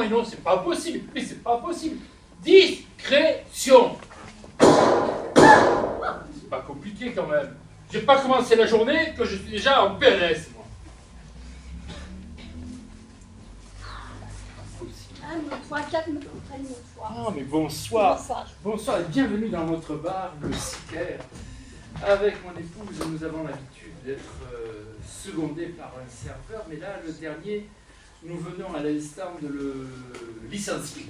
et non, c'est pas possible. Mais c'est pas possible. Discrétion. C'est pas compliqué quand même. J'ai pas commencé la journée que je suis déjà en PLS, moi. 1, 2, 3, 4, me prennent une fois. Ah, mais bonsoir. Bonsoir. Bonsoir et bienvenue dans notre bar, le Sicaire. Avec mon épouse, nous avons l'habitude d'être secondés par un serveur, mais là, le dernier, nous venons à l'instant de le licencier.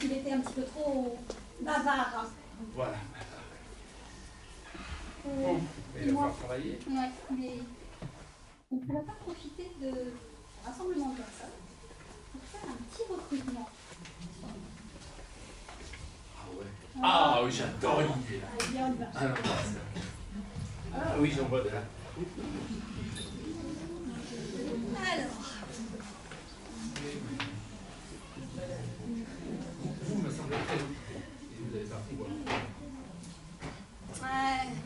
Il était un petit peu trop bavard. Hein. Voilà. Bon, mais il va falloir travailler. Ouais, mais on ne pourrait pas profiter de rassemblement de personnes pour faire un petit recrutement. Ah ouais. Ah oui, j'adore l'idée là. Allez, bien, on y va. Ah, non, ah oui, j'en vois de là. Alors, Vous me semblez très occupé. Et vous avez parti voir.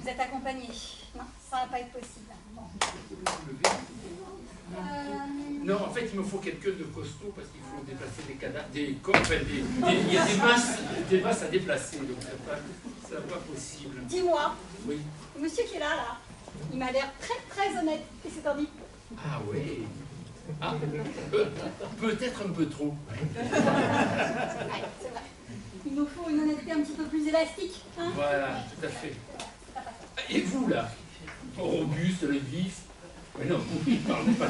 vous êtes accompagné. Non, ça va pas être possible. Bon. Non, en fait, il me faut quelqu'un de costaud parce qu'il faut déplacer des cadavres, des corps, enfin, il y a des masses à déplacer, donc ça n'est pas possible. Dis-moi, Oui. le monsieur qui est là, il m'a l'air très très honnête. Et c'est tandis. Ah oui. Ah, peut-être un peu trop. Ouais, c'est vrai. Il nous faut une honnêteté un petit peu plus élastique. Hein. Voilà, tout à fait. Et vous, là, robuste, le vif. Mais non, vous, il ne parle pas.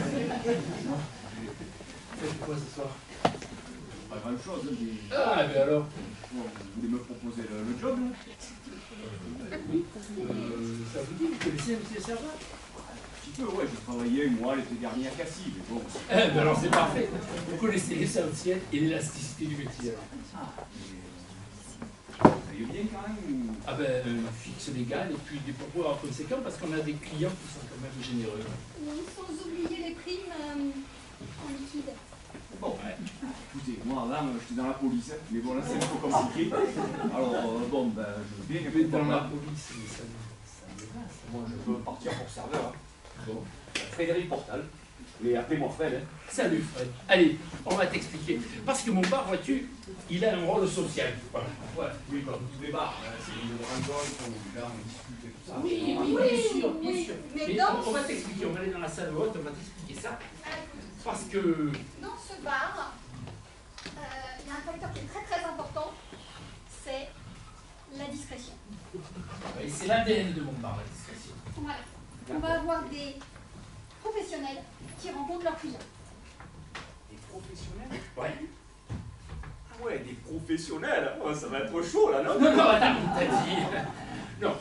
Faites quoi ce soir? Pas grand chose, mais... Ah, mais alors? Vous voulez me proposer le job, là? Oui. Ça vous dit, vous connaissez M. Servat? Un petit peu, ouais, j'ai travaillé, moi, l'été dernier à Cassis, mais bon... Eh ben alors c'est parfait. Vous connaissez l'essentiel et l'élasticité du métier. Ah, mais... Ça y est bien, quand même, ou... Ah ben, fixe légal et puis des propos conséquents parce qu'on a des clients qui sont quand même généreux. Oui, sans oublier les primes en liquide. Bon, ouais. Écoutez, moi, avant, j'étais dans la police, mais bon, là, c'est un peu compliqué. Alors, bon, ben, je veux bien... Vous êtes dans la police, mais ça me dépasse. Moi, je veux partir pour serveur, hein. Bon. Frédéric Portal. Et appelez-moi Fred, hein. Salut Fred. Allez, on va t'expliquer. Parce que mon bar, vois-tu, il a un rôle social. Voilà. Ouais, oui, comme tous les bars, hein, c'est une rencontre où là, on discute et tout ça. Oui, oui, bien sûr, bien sûr. Mais Mais dans on va t'expliquer, on va aller dans la salle haute, on va t'expliquer ça. Parce que... Dans ce bar, il y a un facteur qui est très très important, c'est la discrétion. Et c'est l'ADN de mon bar, la discrétion. Voilà. On va avoir des professionnels qui rencontrent leurs clients. Des professionnels? Ouais. Ah ouais, des professionnels, oh, ça va être chaud, là, non? Non, non, attends, t'as dit. Non,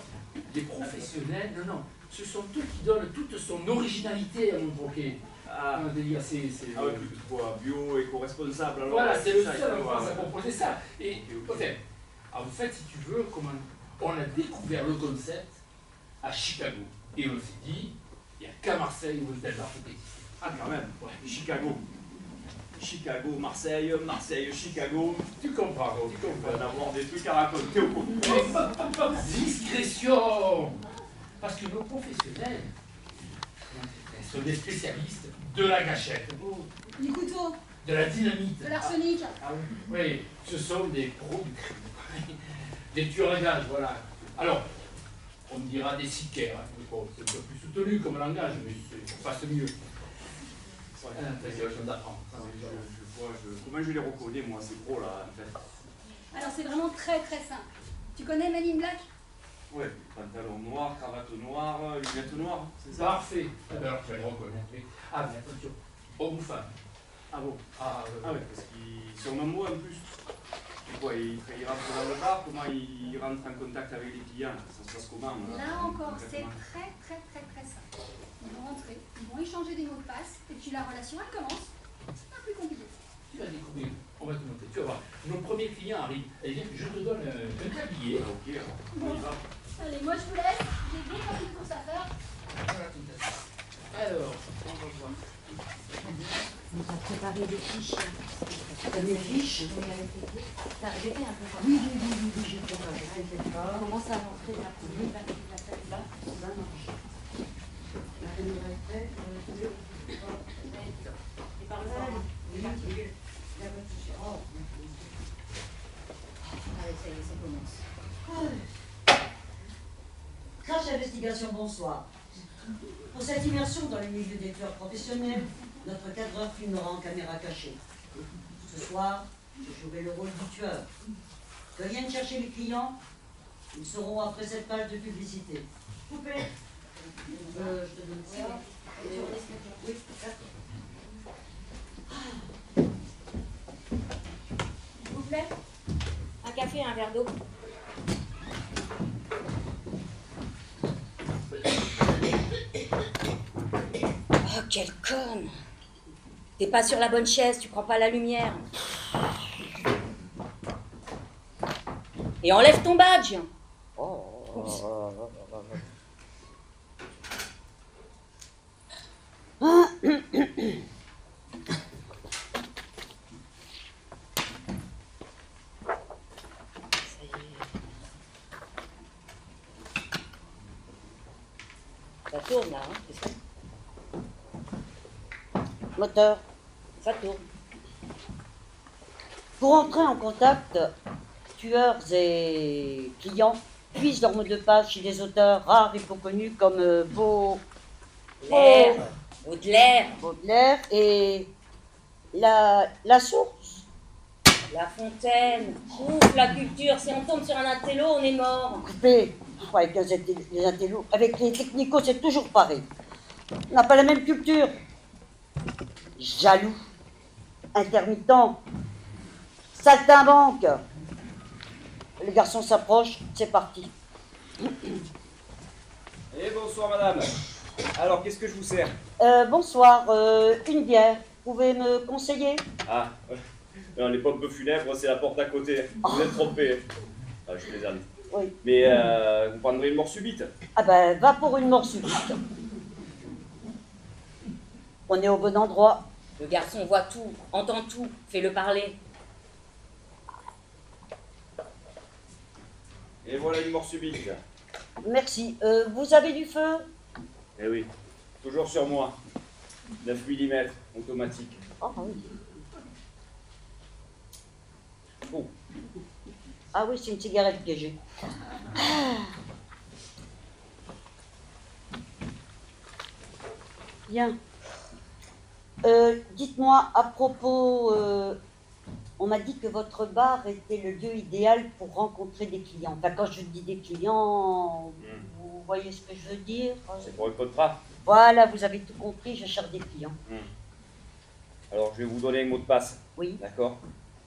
des professionnels, non, non. Ce sont eux qui donnent toute son originalité à mon broquet. Ah, Un délire, c'est... ah ouais, plus quoi, bio, éco-responsable, alors... Voilà, c'est le ça, seul en ouais, France à ouais. proposer ça. Et, Ok. en fait, si tu veux, on a découvert le concept à Chicago. Et on s'est dit, il n'y a qu'à Marseille où le bar peut exister. Ah, quand même, Ouais. Chicago. Chicago, Marseille, Marseille, Chicago. Tu comprends, tu On va comprends. avoir des trucs à raconter au cours. Discrétion. Parce que nos professionnels sont des spécialistes de la gâchette, Du couteau, de la dynamite. de l'arsenic. Ah oui, oui, ce sont des pros du crime. Des tueurs à gages, voilà. Alors, on dira des sicaires, hein, mais bon, c'est un peu plus soutenu comme langage, mais ça passe mieux. Je d'apprendre. Comment je les reconnais, moi, ces pros là, en fait? Alors c'est vraiment très très simple. Tu connais Men in Black? Ouais, pantalon noir, cravate noire, lunettes noires, c'est ça? Parfait. Ah ben alors, tu vas les reconnaître. Oui. Ah, mais attention, homme ou femme? Ah bon? Ah, Ah ouais, parce qu'ils sont nombreux en plus. Et quoi, ils rentrent dans le bar, comment ils rentrent en contact avec les clients? Ça se passe comment? Là encore, c'est concrètement? très très très très simple. Ils vont rentrer, ils vont échanger des mots de passe, et puis la relation elle commence. C'est pas plus compliqué. tu vas découvrir. On va te montrer. Tu vas voir. Nos premiers clients arrivent. C'est-à-dire que je te donne un tablier. Ah, ok, alors, on y va. Allez, moi je vous laisse, j'ai deux petites courses à faire. Voilà tout à fait. Alors, on va voir. On va préparer des fiches. T'as des fiches? T'as arrêté un peu. Oui, j'ai préparé. On commence à rentrer dans la première partie de la tête là. Ça marche. Et par là, Oh. Allez, ça y est, ça commence. Crash Investigation, bonsoir. Pour cette immersion dans le milieu des tueurs professionnels, notre cadreur filmera en caméra cachée. Ce soir, je jouerai le rôle du tueur. Que viennent chercher les clients, ils seront après cette page de publicité. Coupé. Je te donne ça. Oui, d'accord. S'il vous plaît, un café et un verre d'eau. Oh, quelle conne! T'es pas sur la bonne chaise, tu prends pas la lumière. Et enlève ton badge! Oups. Ça tourne là, hein, c'est ça? Moteur. Ça tourne. Pour entrer en contact, tueurs et clients puisent leur mot de passe chez des auteurs rares et peu connus comme Baudelaire, Baudelaire et la source. La Fontaine, ouf, la culture, si on tombe sur un intello, on est mort. Coupé. Avec les intellos, avec les technicos, c'est toujours pareil. On n'a pas la même culture. Jaloux, intermittent, saltimbanque. Les garçons s'approchent, c'est parti. Eh bonsoir madame. Alors qu'est-ce que je vous sers? Bonsoir, une bière. Vous pouvez me conseiller? Ah, non, les pompes funèbres, c'est la porte à côté. Vous êtes trompé. Ah, je plaisante. Oui. Mais vous prendrez une mort subite. Ah ben, va pour une mort subite. On est au bon endroit. Le garçon voit tout, entend tout, fais-le parler. Et voilà une mort subite. Merci. Vous avez du feu? Eh oui, toujours sur moi. 9 mm, automatique. Oh oui. Oh. Ah oui, c'est une cigarette piégée. Bien. Dites-moi, à propos, on m'a dit que votre bar était le lieu idéal pour rencontrer des clients. Enfin, quand je dis des clients, vous voyez ce que je veux dire? C'est pour le contrat. Voilà, vous avez tout compris, je cherche des clients. Alors je vais vous donner un mot de passe. Oui. D'accord?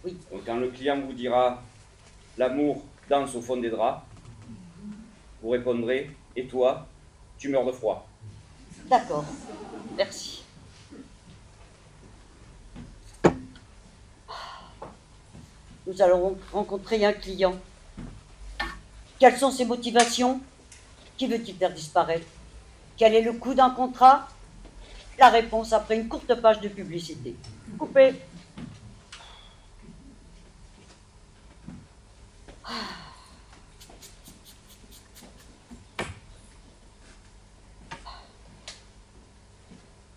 Oui. Donc quand le client vous dira l'amour danse au fond des draps, vous répondrez et toi, tu meurs de froid. D'accord, merci. Nous allons rencontrer un client. Quelles sont ses motivations? Qui veut-il faire disparaître? Quel est le coût d'un contrat? La réponse après une courte page de publicité. Coupé.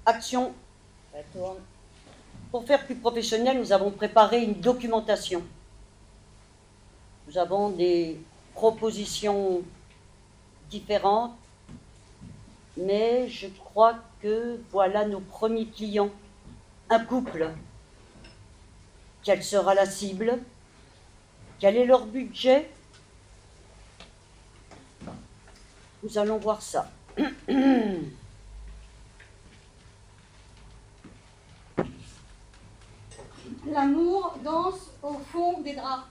Action. Ça tourne. Pour faire plus professionnel, nous avons préparé une documentation. Nous avons des propositions différentes, mais je crois que voilà nos premiers clients. Un couple. Quelle sera la cible? Quel est leur budget? Nous allons voir ça. L'amour danse au fond des draps.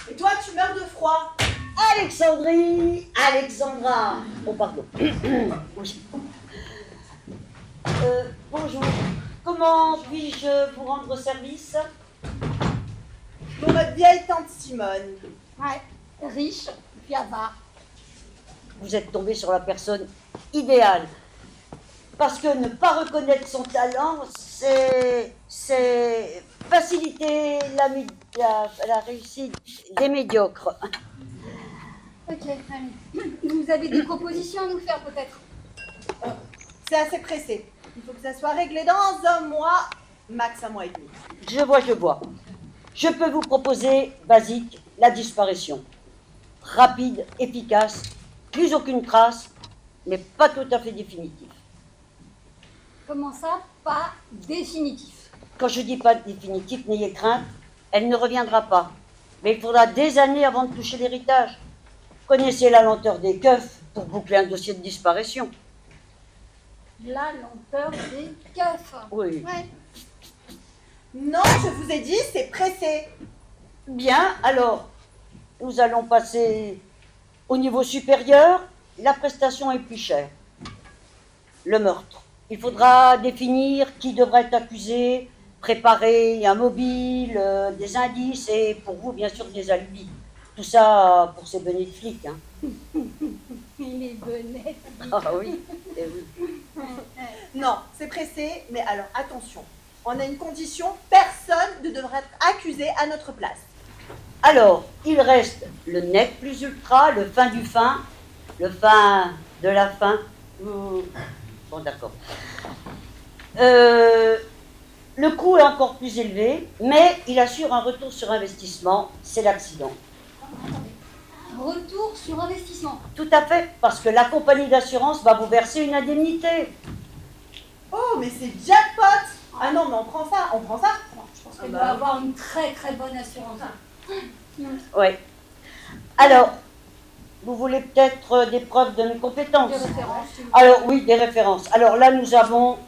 Et toi, tu meurs de froid. Alexandrie, Alexandra. Oh, pardon. Oui. Bonjour. Comment puis-je vous rendre service? Pour notre vieille tante Simone. Ouais, riche, puis avare. Vous êtes tombé sur la personne idéale. Parce que ne pas reconnaître son talent, c'est faciliter la réussite des médiocres. Ok, allez. Vous avez des propositions à nous faire peut-être? c'est assez pressé. Il faut que ça soit réglé dans un mois, max un mois et demi. Je vois. Je peux vous proposer, basique, la disparition. Rapide, efficace, plus aucune trace, mais pas tout à fait définitif. Comment ça, pas définitif? Quand je dis pas définitif, n'ayez crainte, elle ne reviendra pas. Mais il faudra des années avant de toucher l'héritage. Connaissez la lenteur des keufs pour boucler un dossier de disparition. La lenteur des keufs. Oui. Ouais. Non, je vous ai dit, c'est pressé. Bien, alors, nous allons passer au niveau supérieur. La prestation est plus chère. Le meurtre. Il faudra définir qui devrait être accusé, préparer un mobile, des indices et pour vous, bien sûr, des alibis. Tout ça pour ces bonnets de flics. Hein. Les bonnets. Ah oui, eh oui. Non, c'est pressé, mais alors attention. On a une condition, personne ne devrait être accusé à notre place. Alors, il reste le nec plus ultra, le fin du fin, le fin de la fin. Bon, d'accord. Le coût est encore plus élevé, mais il assure un retour sur investissement, c'est l'accident. Retour sur investissement. Tout à fait, parce que la compagnie d'assurance va vous verser une indemnité. Oh, mais c'est jackpot. Ah non, mais on prend ça. Je pense qu'elle doit avoir une très très bonne assurance. Oui. Alors, vous voulez peut-être des preuves de mes compétences? Des références. Alors, oui, des références. Alors là, nous avons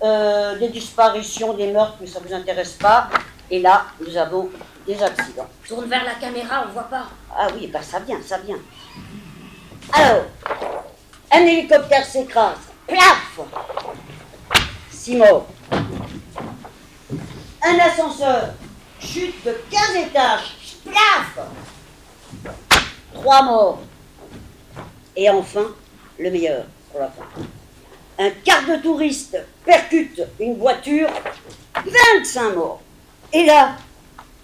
des disparitions, des meurtres, mais ça ne vous intéresse pas. Et là, nous avons des accidents. Tourne vers la caméra, on voit pas. Ah oui, ben ça vient. Alors, un hélicoptère s'écrase. Plaf! 6 morts. Un ascenseur chute de 15 étages. Plaf! 3 morts. Et enfin, le meilleur pour la fin. Un quart de touriste percute une voiture. 25 morts. Et là,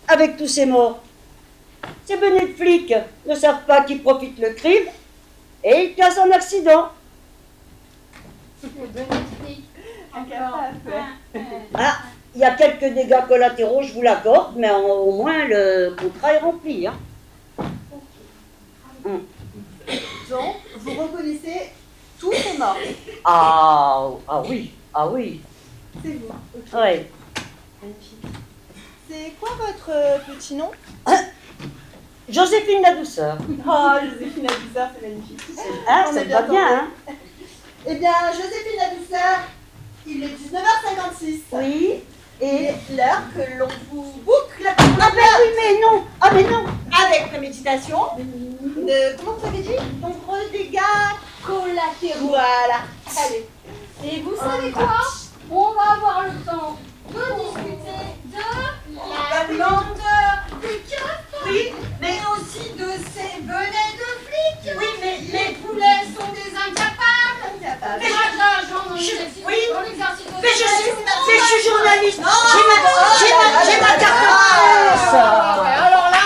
avec tous ces morts, ces bonnets de flics ne savent pas qui profite le crime et ils cassent un accident. Les bonnets de flics. Encore. Ah, il y a quelques dégâts collatéraux, je vous l'accorde, mais au moins le contrat est rempli. Hein. Donc, vous reconnaissez tous ces morts. Ah oui. C'est vous. Ok. Ouais. Magnifique. C'est quoi votre petit nom? Joséphine la douceur. Oh, Joséphine la douceur, c'est magnifique. Ah, On ça est va bien bien, hein? Eh bien, Joséphine la douceur, il est 19h56. Oui. Et l'heure que l'on vous boucle la Ah ben oui, mais non. Ah mais non. avec préméditation de, comment vous avez dit? Nombreux dégâts collatéraux. Voilà. Allez. Et vous savez quoi? On va avoir le temps de discuter de la lenteur des keufs. Oui, Mais aussi de ces bonnets de flics. oui, mais Les poulets sont des incapables. incapable. Rageant dans Oui. l'exercice de Mais je suis journaliste. Non. J'ai ma carte de presse. Alors là.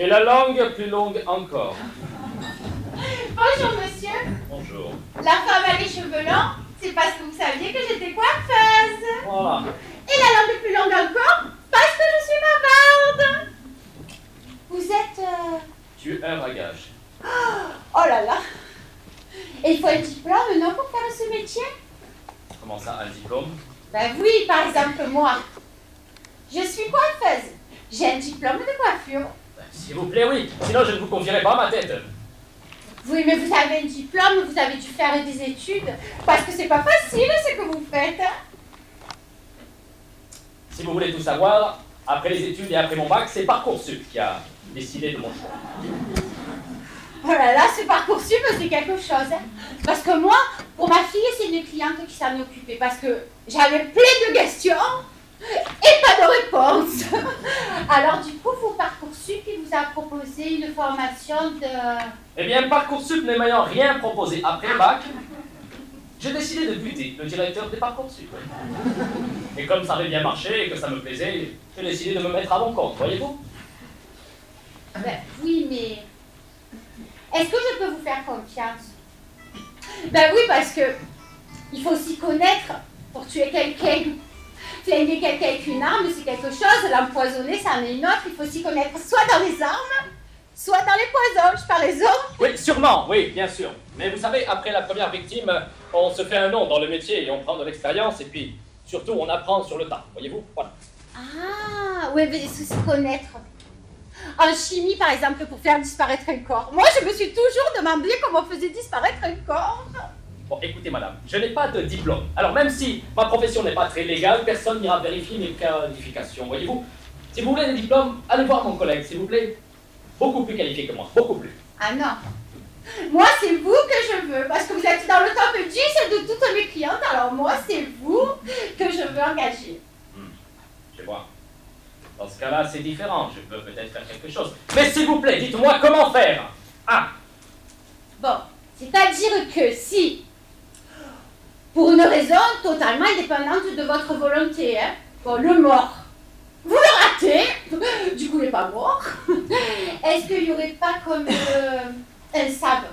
Et la langue plus longue encore. Bonjour monsieur, Bonjour. la femme à les cheveux longs, c'est parce que vous saviez que j'étais coiffeuse. Voilà. Et la langue plus longue encore, parce que je suis bavarde. Vous êtes... Tueur à gage. Oh là là. Et il faut un diplôme, non, pour faire ce métier? Comment ça, un diplôme? Ben oui, par exemple moi. Je suis coiffeuse. J'ai un diplôme de coiffure. S'il vous plaît, oui. Sinon, je ne vous confierai pas ma tête. Oui, mais vous avez un diplôme, vous avez dû faire des études. Parce que c'est pas facile ce que vous faites. Si vous voulez tout savoir, après les études et après mon bac, c'est Parcoursup qui a décidé de mon choix. Oh là là, ce Parcoursup, c'est quelque chose. Hein. Parce que moi, pour ma fille, c'est une cliente qui s'en est occupée. Parce que j'avais plein de questions et pas de réponse. Alors du coup, pour Parcoursup, il vous a proposé une formation de... Eh bien, Parcoursup ne m'ayant rien proposé après le bac, j'ai décidé de buter le directeur des Parcoursup. Et comme ça avait bien marché et que ça me plaisait, j'ai décidé de me mettre à mon compte, voyez-vous? Ben, oui, mais... Est-ce que je peux vous faire confiance? Ben oui, parce que il faut s'y connaître pour tuer quelqu'un. Flinguer quelqu'un avec une arme, c'est quelque chose. L'empoisonner, c'en est une autre. Il faut s'y connaître soit dans les armes, soit dans les poisons. Je pas raison? Oui, sûrement, oui, bien sûr. Mais vous savez, après la première victime, on se fait un nom dans le métier et on prend de l'expérience et puis, surtout, on apprend sur le tas, voyez-vous? Voilà. Ah, oui, mais il faut s'y connaître. En chimie, par exemple, pour faire disparaître un corps. Moi, je me suis toujours demandé comment on faisait disparaître un corps. Bon, écoutez, madame, je n'ai pas de diplôme. Alors, même si ma profession n'est pas très légale, personne n'ira vérifier mes qualifications, voyez-vous? Si vous voulez des diplômes, allez voir mon collègue, s'il vous plaît. Beaucoup plus qualifié que moi, beaucoup plus. Ah non. Moi, c'est vous que je veux, parce que vous êtes dans le top 10 de toutes mes clientes, alors moi, c'est vous que je veux engager. Je vois. Dans ce cas-là, c'est différent. Je peux peut-être faire quelque chose. Mais s'il vous plaît, dites-moi comment faire. Ah, Bon, c'est-à-dire que si, pour une raison totalement indépendante de votre volonté, hein, bon, le mort, vous le ratez, du coup, il n'est pas mort, est-ce qu'il n'y aurait pas comme un SAV?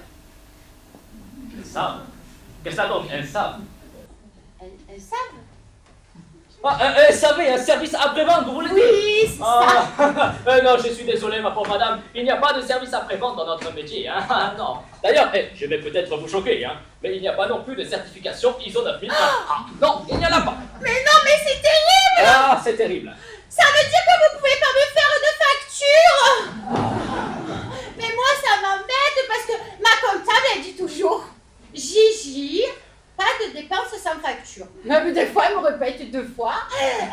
un sable. Qu'est-ce que ça donc, un sable? Un SAV? Ah, un SAV, un service après-vente, vous voulez dire? Oui, c'est ça. Ah, non, je suis désolé, ma pauvre madame, il n'y a pas de service après-vente dans notre métier, hein. Non. D'ailleurs, je vais peut-être vous choquer, hein, mais il n'y a pas non plus de certification ISO 9001. Ah, non, il n'y en a pas. Mais non, mais c'est terrible. Ah, c'est terrible. Ça veut dire que vous pouvez pas me faire de facture. Mais moi, ça m'embête parce que ma comptable, elle dit toujours Gigi, pas de dépenses sans facture. Même des fois, elle me répète 2 fois.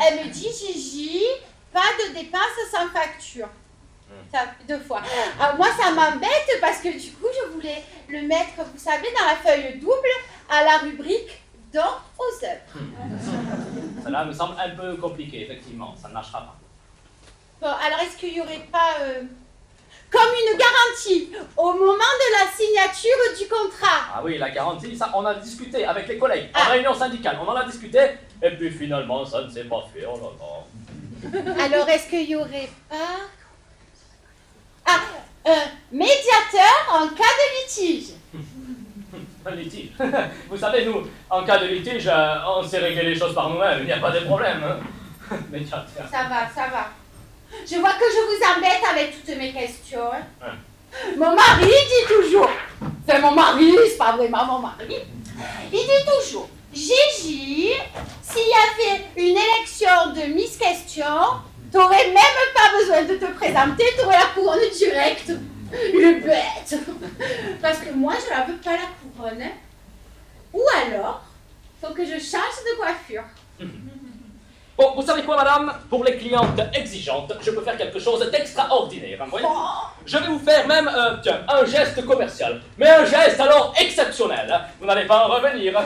Elle me dit Gigi, pas de dépenses sans facture. Ça, 2 fois. Alors, moi, ça m'embête parce que du coup, je voulais le mettre, vous savez, dans la feuille double à la rubrique dons aux œuvres. Cela me semble un peu compliqué, effectivement, ça ne marchera pas. Bon, alors est-ce qu'il n'y aurait pas comme une garantie au moment de la signature du contrat? Ah oui, la garantie, ça, on a discuté avec les collègues, en Ah. réunion syndicale, on en a discuté, et puis finalement, ça ne s'est pas fait, oh là là. Alors est-ce qu'il n'y aurait pas médiateur en cas de litige? Un litige. Vous savez, nous, en cas de litige, on sait régler les choses par nous-mêmes, il n'y a pas de problème. Hein. Médiateur. Ça va, ça va. Je vois que je vous embête avec toutes mes questions. Hein. Ouais. Mon mari dit toujours, enfin mon mari, c'est pas vraiment mon mari, il dit toujours, Gigi, s'il y avait une élection de Miss Question, t'aurais même pas besoin de te présenter, t'aurais la couronne directe. Il est bête. Parce que moi, je la veux pas la couronne. Hein. Ou alors, faut que je change de coiffure. Bon, vous savez quoi, madame? Pour les clientes exigeantes, je peux faire quelque chose d'extraordinaire, hein, voyez? Je vais vous faire même, tiens, un geste commercial. Mais un geste alors exceptionnel, hein. Vous n'allez pas en revenir.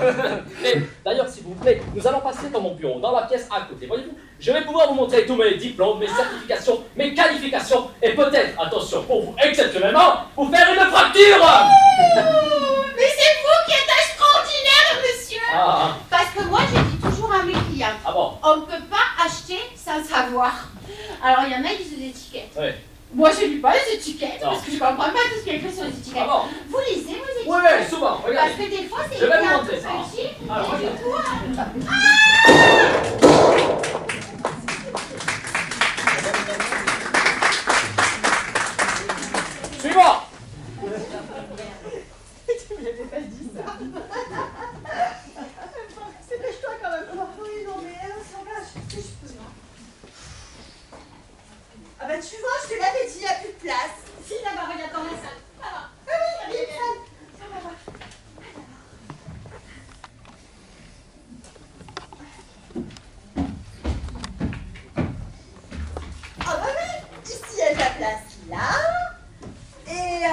Et d'ailleurs, s'il vous plaît, nous allons passer dans mon bureau, dans la pièce à côté, voyez-vous? Je vais pouvoir vous montrer tous mes diplômes, mes certifications, mes qualifications, et peut-être, attention, pour vous, exceptionnellement, vous faire une fracture. Mais c'est vous qui êtes extraordinaire, monsieur. Ah. Parce que moi, je dis toujours à mes clients, Ah bon? on ne peut pas acheter sans savoir. Alors, il y en a, ils lisent des étiquettes. Oui. Moi, je lis pas les étiquettes, Non. parce que je comprends pas tout ce qui est écrit sur les étiquettes. Ah bon? Vous lisez vos étiquettes? Oui, souvent, Parce regardez. que des fois, c'est Je vais vous bien montrer ça. petit, Alors, et du regardez. coup, Suivant. Tu m'avais pas dit ça. Dépêche-toi quand même. Oh, oui, non, mais ça va, je sais, je peux. Ah bah tu vois, je te l'avais dit, il n'y a plus de place. Si, là-bas, regarde dans la salle. Ça va. Ah oui, il y a une salle. Ça va. Ah bah oui, ici il y a de la place là. Et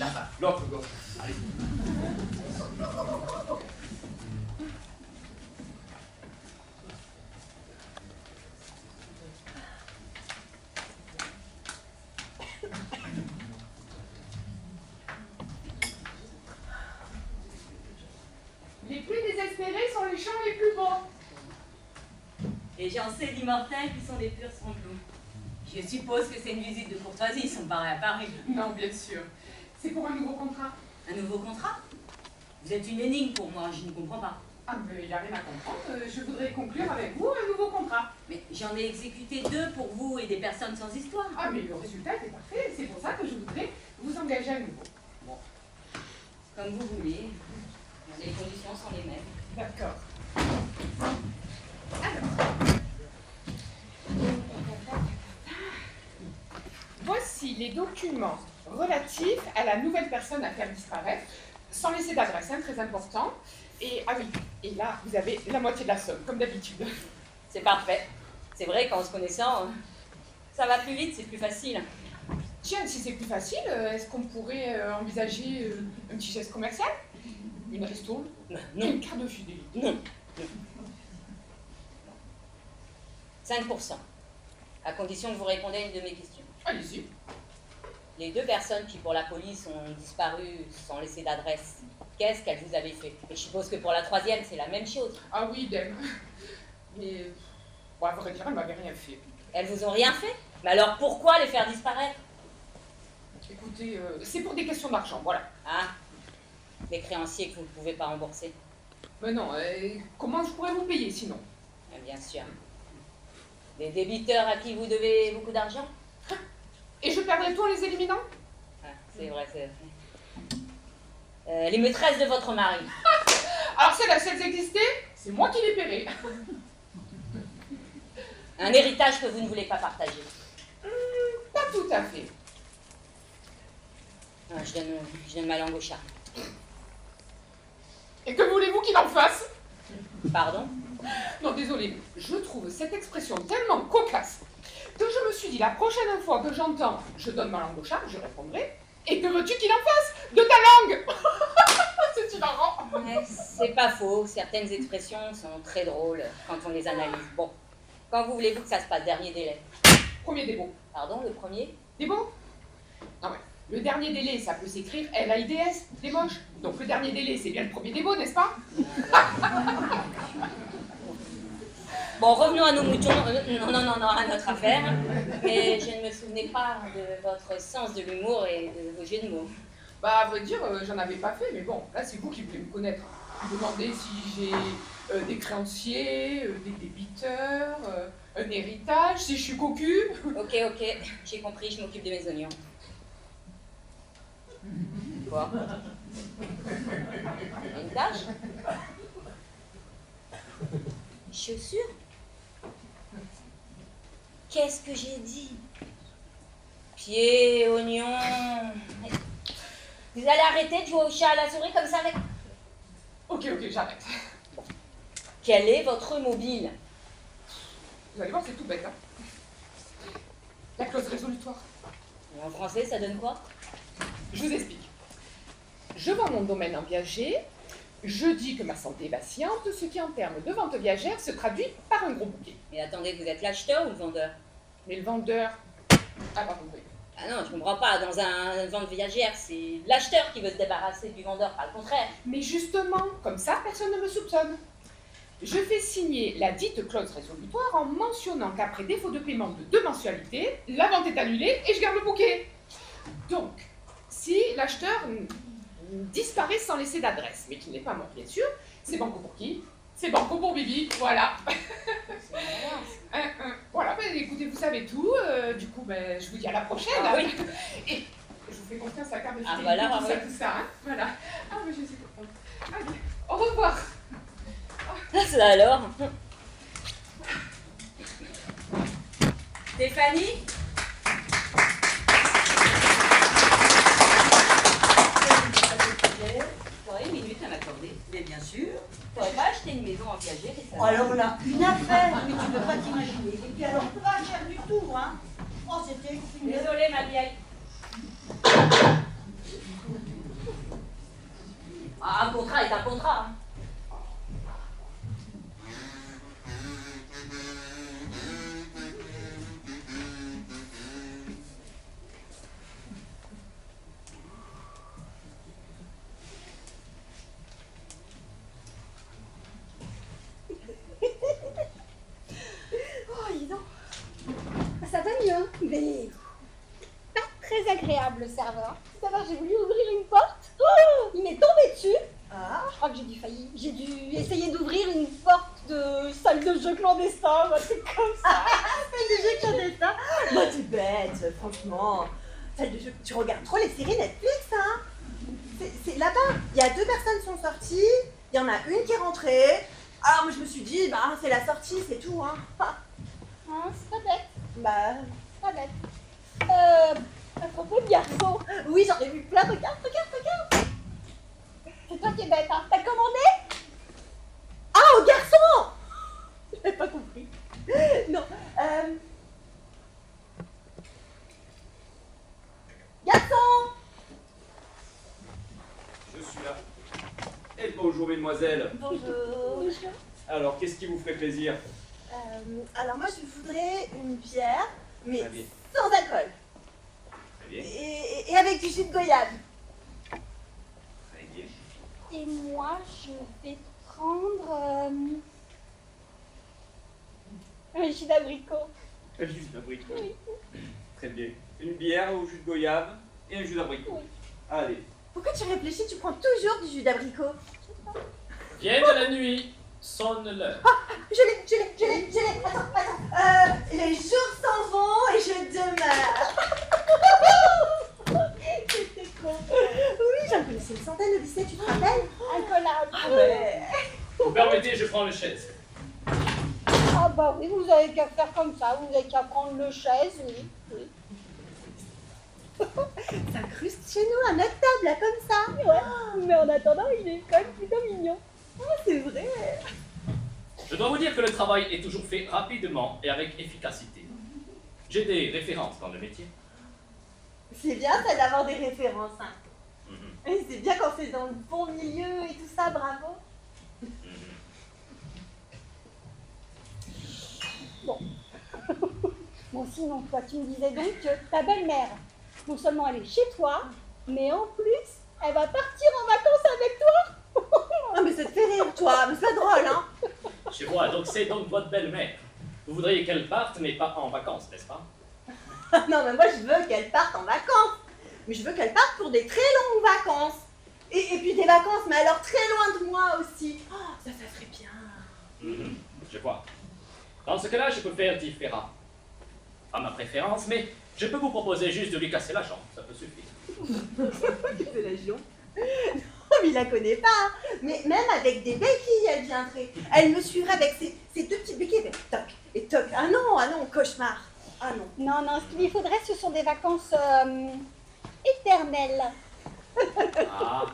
Là-bas, l'autre gauche. Allez. Les plus désespérés sont les champs les plus beaux. Les gens sédimentaires qui sont des purs sanglots. Je suppose que c'est une visite de courtoisie, ils sont barrés à Paris. Non, bien sûr. C'est pour un nouveau contrat. Un nouveau contrat? Vous êtes une énigme pour moi, je ne comprends pas. Ah, mais il n'y a rien à comprendre. Je voudrais conclure avec vous un nouveau contrat. Mais j'en ai exécuté 2 pour vous et des personnes sans histoire. Ah, mais le résultat était parfait. C'est pour ça que je voudrais vous engager à nouveau. Bon. Comme vous voulez. Les conditions sont les mêmes. D'accord. Voici les documents relatifs à la nouvelle personne à faire disparaître, sans laisser d'adresse, hein, très important. Et ah oui, et là, vous avez la moitié de la somme, comme d'habitude. C'est parfait. C'est vrai qu'en se connaissant, ça va plus vite, c'est plus facile. Tiens, si c'est plus facile, est-ce qu'on pourrait envisager un petit geste commercial? Une ristourne? Non. Une carte de fidélité? Non. 5%. À condition que vous répondez à une de mes questions. Allez-y. Les 2 personnes qui, pour la police, ont disparu sans laisser d'adresse, qu'est-ce qu'elles vous avaient fait? Et je suppose que pour la 3e, c'est la même chose. Ah oui, idem. Mais, bon, à vrai dire, elle m'avait rien fait. Elles vous ont rien fait? Mais alors pourquoi les faire disparaître? Écoutez, c'est pour des questions d'argent, voilà. Ah, des créanciers que vous ne pouvez pas rembourser. Mais non, comment je pourrais vous payer sinon? Bien sûr. Des débiteurs à qui vous devez beaucoup d'argent? Et je perdrais tout en les éliminant? Ah, c'est vrai, c'est vrai. Les maîtresses de votre mari. Alors celles-là, si elles existaient, c'est moi qui les paierais. Un héritage que vous ne voulez pas partager. Pas tout à fait. Ah, je donne ma langue au chat. Et que voulez-vous qu'il en fasse? Pardon? Non, désolé, je trouve cette expression tellement cocasse que je me suis dit la prochaine fois que j'entends « je donne ma langue au chat », je répondrai « et que veux-tu qu'il en fasse de ta langue ?» C'est hilarant. Ouais, c'est pas faux, certaines expressions sont très drôles quand on les analyse. Bon, quand vous voulez-vous que ça se passe? Dernier délai. Premier des mots. Pardon, le premier? Des mots? Non mais, le dernier délai, ça peut s'écrire L-A-I-D-S, des moches. Donc le dernier délai, c'est bien le premier des mots, n'est-ce pas? Bon, revenons à nos moutons. Non, à notre affaire. Mais je ne me souvenais pas de votre sens de l'humour et de vos jeux de mots. Bah, à vrai dire, j'en avais pas fait, mais bon, là, c'est vous qui voulez me connaître. Vous demandez si j'ai des créanciers, des débiteurs, un héritage, si je suis cocu. Ok, j'ai compris, je m'occupe de mes oignons. Quoi? Une tâche? Chaussures? Qu'est-ce que j'ai dit? Pieds, oignons... Vous allez arrêter de jouer au chat à la souris comme ça avec... Ok, j'arrête. Quel est votre mobile? Vous allez voir, c'est tout bête, hein. La clause résolutoire. En français, ça donne quoi? Je vous explique. Je vends mon domaine en viager, je dis que ma santé est vacillante, ce qui en termes de vente viagère se traduit par un gros bouquet. Mais attendez, vous êtes l'acheteur ou le vendeur? Mais le vendeur... Ah, pardon, oui. Ah non, je comprends pas. Dans une vente viagère, c'est l'acheteur qui veut se débarrasser du vendeur, pas le contraire. Mais justement, comme ça, personne ne me soupçonne. Je fais signer la dite clause résolutoire en mentionnant qu'après défaut de paiement de 2 mensualités, la vente est annulée et je garde le bouquet. Donc, si l'acheteur disparaît sans laisser d'adresse, mais qui n'est pas mort bien sûr, c'est banco pour qui? C'est banco pour Bibi, voilà. Voilà, ben, écoutez, vous savez tout, du coup, ben, je vous dis à la prochaine. Ah, oui. Et je vous fais confiance à la carte de Ah, fidélité, voilà, tout ça, hein, voilà. Ah, mais je suis contente. Allez, au revoir. Ça alors? Stéphanie? T'aurais une minute à m'accorder? Mais bien sûr. T'aurais pas acheté une maison en viager récemment? Alors là, une affaire, mais tu peux pas t'imaginer. Et puis alors, pas cher du tout, hein. Oh, c'était une... Désolée, ma vieille. Un contrat est un contrat. Hein. Oh, dis donc. Ça va mieux, hein, mais pas très agréable le serveur. Tout à l'heure, j'ai voulu ouvrir une porte. Oh, il m'est tombé dessus. Ah, Je crois que j'ai dû essayer d'ouvrir une porte de salle de jeu clandestin, un truc comme ça. salle de jeu clandestin. Moi, t'es bête, franchement. Salle de jeu, tu regardes trop les séries Netflix, hein. C'est là-bas. Il y a 2 personnes qui sont sorties. Il y en a une qui est rentrée. Alors, moi, je me suis dit, bah, c'est la sortie, c'est tout, hein. Hein, c'est pas bête, Bah, pas bête. À propos de garçon, oui, j'en ai vu plein. Regarde. c'est toi qui es bête, hein. T'as commandé? Ah, au garçon. J'avais pas compris. Non. Garçon. Je suis là. Et bonjour, mesdemoiselles. Bonjour. Alors, qu'est-ce qui vous ferait plaisir? Alors moi, je voudrais une bière, mais Très bien. sans alcool. Très bien. Et avec du jus de goyave. Très bien. Et moi, je vais prendre un jus d'abricot. Un jus d'abricot. Très bien. Une bière au jus de goyave et un jus d'abricot. Oui. Allez. Pourquoi tu réfléchis? Tu prends toujours du jus d'abricot. Viens de la nuit, sonne l'heure. Je l'ai. Attends. Les jours s'en vont et je demeure. C'était con. Oui, j'en connaissais une centaine au lycée, tu te rappelles? Incollable. Ah ouais. Vous permettez, je prends le chaise. Ah bah oui, vous avez qu'à faire comme ça, vous avez qu'à prendre le chaise, oui. S'incruste chez nous à notre table, là, comme ça. Ouais, mais en attendant, il est quand même plutôt mignon. C'est vrai. Je dois vous dire que le travail est toujours fait rapidement et avec efficacité. J'ai des références dans le métier. C'est bien ça d'avoir des références. Hein. Mhm. Et c'est bien quand c'est dans le bon milieu et tout ça, bravo. Bon, sinon, toi, tu me disais donc que ta belle-mère, non seulement elle est chez toi, mais en plus, elle va partir en vacances avec toi. Ah mais ça te fait rire, toi. Mais c'est pas drôle, hein. Je vois, donc c'est donc votre belle-mère. Vous voudriez qu'elle parte, mais pas en vacances, n'est-ce pas? Non, mais moi, je veux qu'elle parte en vacances. Mais je veux qu'elle parte pour des très longues vacances. Et puis des vacances, mais alors très loin de moi aussi. Oh, ça ferait bien. Mhm, je vois. Dans ce cas-là, je peux faire différent. Pas ma préférence, mais je peux vous proposer juste de lui casser la jambe, ça peut suffire. C'est la Gion. Non, mais il la connaît pas. Hein. Mais même avec des béquilles, elle viendrait. Elle me suivrait avec ses 2 petites béquilles. Toc et toc. Ah non, cauchemar. Ah non. Non, ce qu'il lui faudrait, ce sont des vacances éternelles. Ah,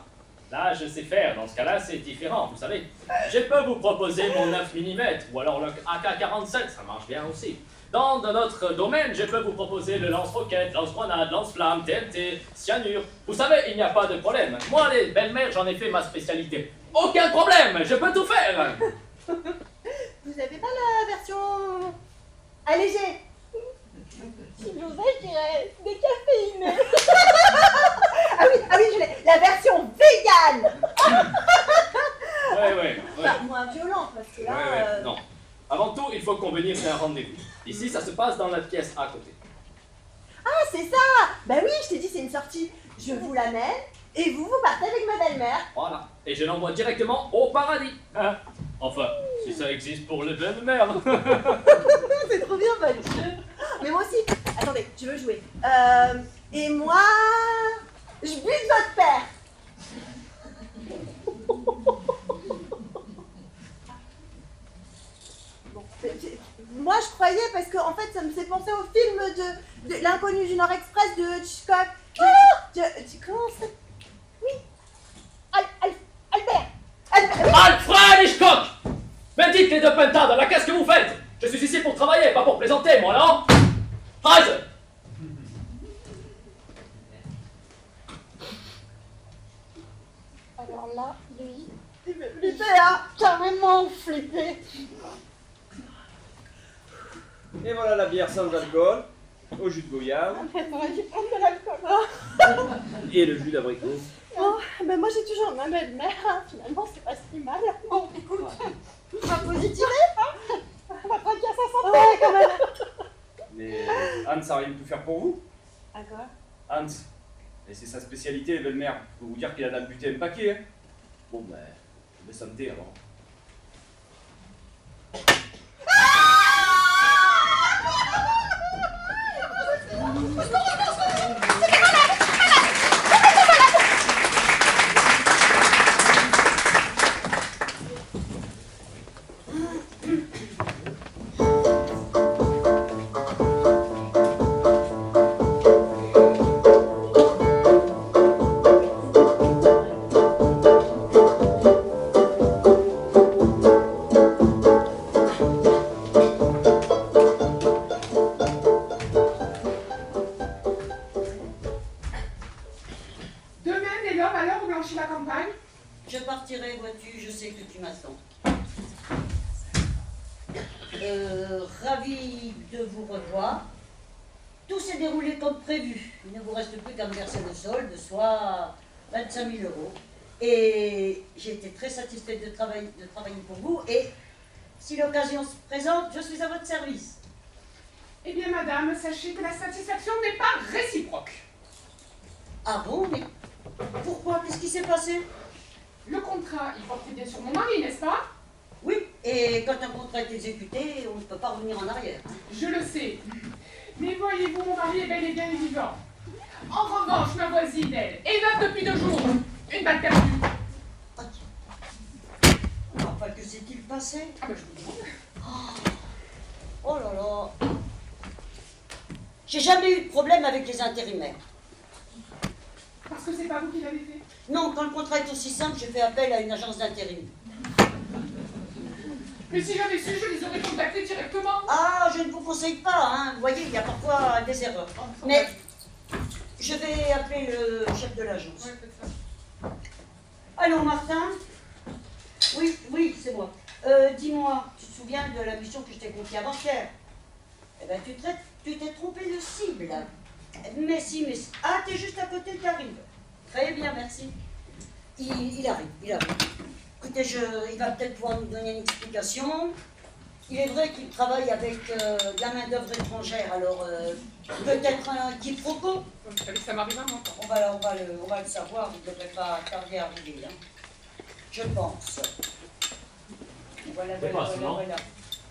là, je sais faire. Dans ce cas-là, c'est différent, vous savez. Je peux vous proposer mon 9 mm, ou alors le AK-47, ça marche bien aussi. Dans notre domaine, je peux vous proposer le lance-roquette, lance-grenade, lance-flamme, TNT, cyanure. Vous savez, il n'y a pas de problème. Moi, les belles-mères, j'en ai fait ma spécialité. Aucun problème, je peux tout faire. Vous avez pas la version allégée? Si j'osais, je dirais décaféiné. Ah oui, je l'ai. La version végane. Ouais. Enfin, moins violente, parce que là... Ouais. Non. Avant tout, il faut convenir d'un rendez-vous. Ici, ça se passe dans la pièce à côté. Ah, c'est ça. Bah oui, je t'ai dit, c'est une sortie. Je vous l'amène et vous partez avec ma belle-mère. Voilà. Et je l'envoie directement au paradis. Hein? Enfin, si ça existe pour les belles-mères. C'est trop bien, Mathieu. Mais moi aussi. Attendez, je veux jouer. Et moi... Je bute votre père. Bon, moi, je croyais, parce que en fait, ça me fait penser au film de L'inconnu du Nord Express de Hitchcock. Comment ça... Albert. Alfred Hitchcock! Mais dites les 2 pentades, là, qu'est-ce que vous faites? Je suis ici pour travailler, pas pour plaisanter, moi, non? Phrase! Alors là, lui, Il fait flipper, il hein. a carrément flippé. Et voilà la bière sans alcool, au jus de goyave On aurait dû prendre de l'alcool. et le jus d'abricot. Bon, ben moi j'ai toujours ma belle-mère, hein. Finalement c'est pas si mal. Bon, écoute, on va positiver, hein. On va tranquille à sa santé quand même. Mais Hans a rien pu faire pour vous. À quoi? Hans, et c'est sa spécialité, les belles-mères. Je peux vous dire qu'il a buté un paquet. Hein. Bon, ben, de santé alors. Demain, dès l'homme, à l'heure où blanchit la campagne. Je partirai, vois-tu, je sais que tu m'attends. Ravi de vous revoir. Tout s'est déroulé comme prévu. Il ne vous reste plus qu'à me verser le solde, soit 25 000 €. Et j'ai été très satisfaite de travailler pour vous. Et si l'occasion se présente, je suis à votre service. Eh bien, madame, sachez que la satisfaction n'est pas réciproque. Ah bon, mais pourquoi? Qu'est-ce qui s'est passé? Le contrat, il portait bien sur mon mari, n'est-ce pas? Oui, et quand un contrat est exécuté, on ne peut pas revenir en arrière. Je le sais. Mais voyez-vous, mon mari est bel et bien vivant. En revanche, ma voisine, elle, est veuve depuis 2 jours. Une balle perdue. Enfin, que s'est-il passé? Ah ben, je vous demande. Oh là là. J'ai jamais eu de problème avec les intérimaires. Parce que c'est pas vous qui l'avez fait. Non, quand le contrat est aussi simple, j'ai fait appel à une agence d'intérim. Mais si j'avais su, je les aurais contactés directement. Ah, je ne vous conseille pas, hein. Vous voyez, il y a parfois des erreurs. Mais je vais appeler le chef de l'agence. Ouais, faites ça. Allô, Martin? Oui, oui, c'est moi. Dis-moi, tu te souviens de la mission que je t'ai confiée avant-hier? Eh ben, tu t'es trompé de cible. Mais si. Ah, t'es juste à côté, t'arrives. Très bien, merci. Il arrive. Écoutez, il va peut-être pouvoir nous donner une explication. Il est vrai qu'il travaille avec de la main-d'œuvre étrangère, alors peut-être un quiproquo. Vous savez que ça m'arrive à moi. On va le savoir, il ne devrait pas tarder à arriver. Hein. Je pense. Voilà.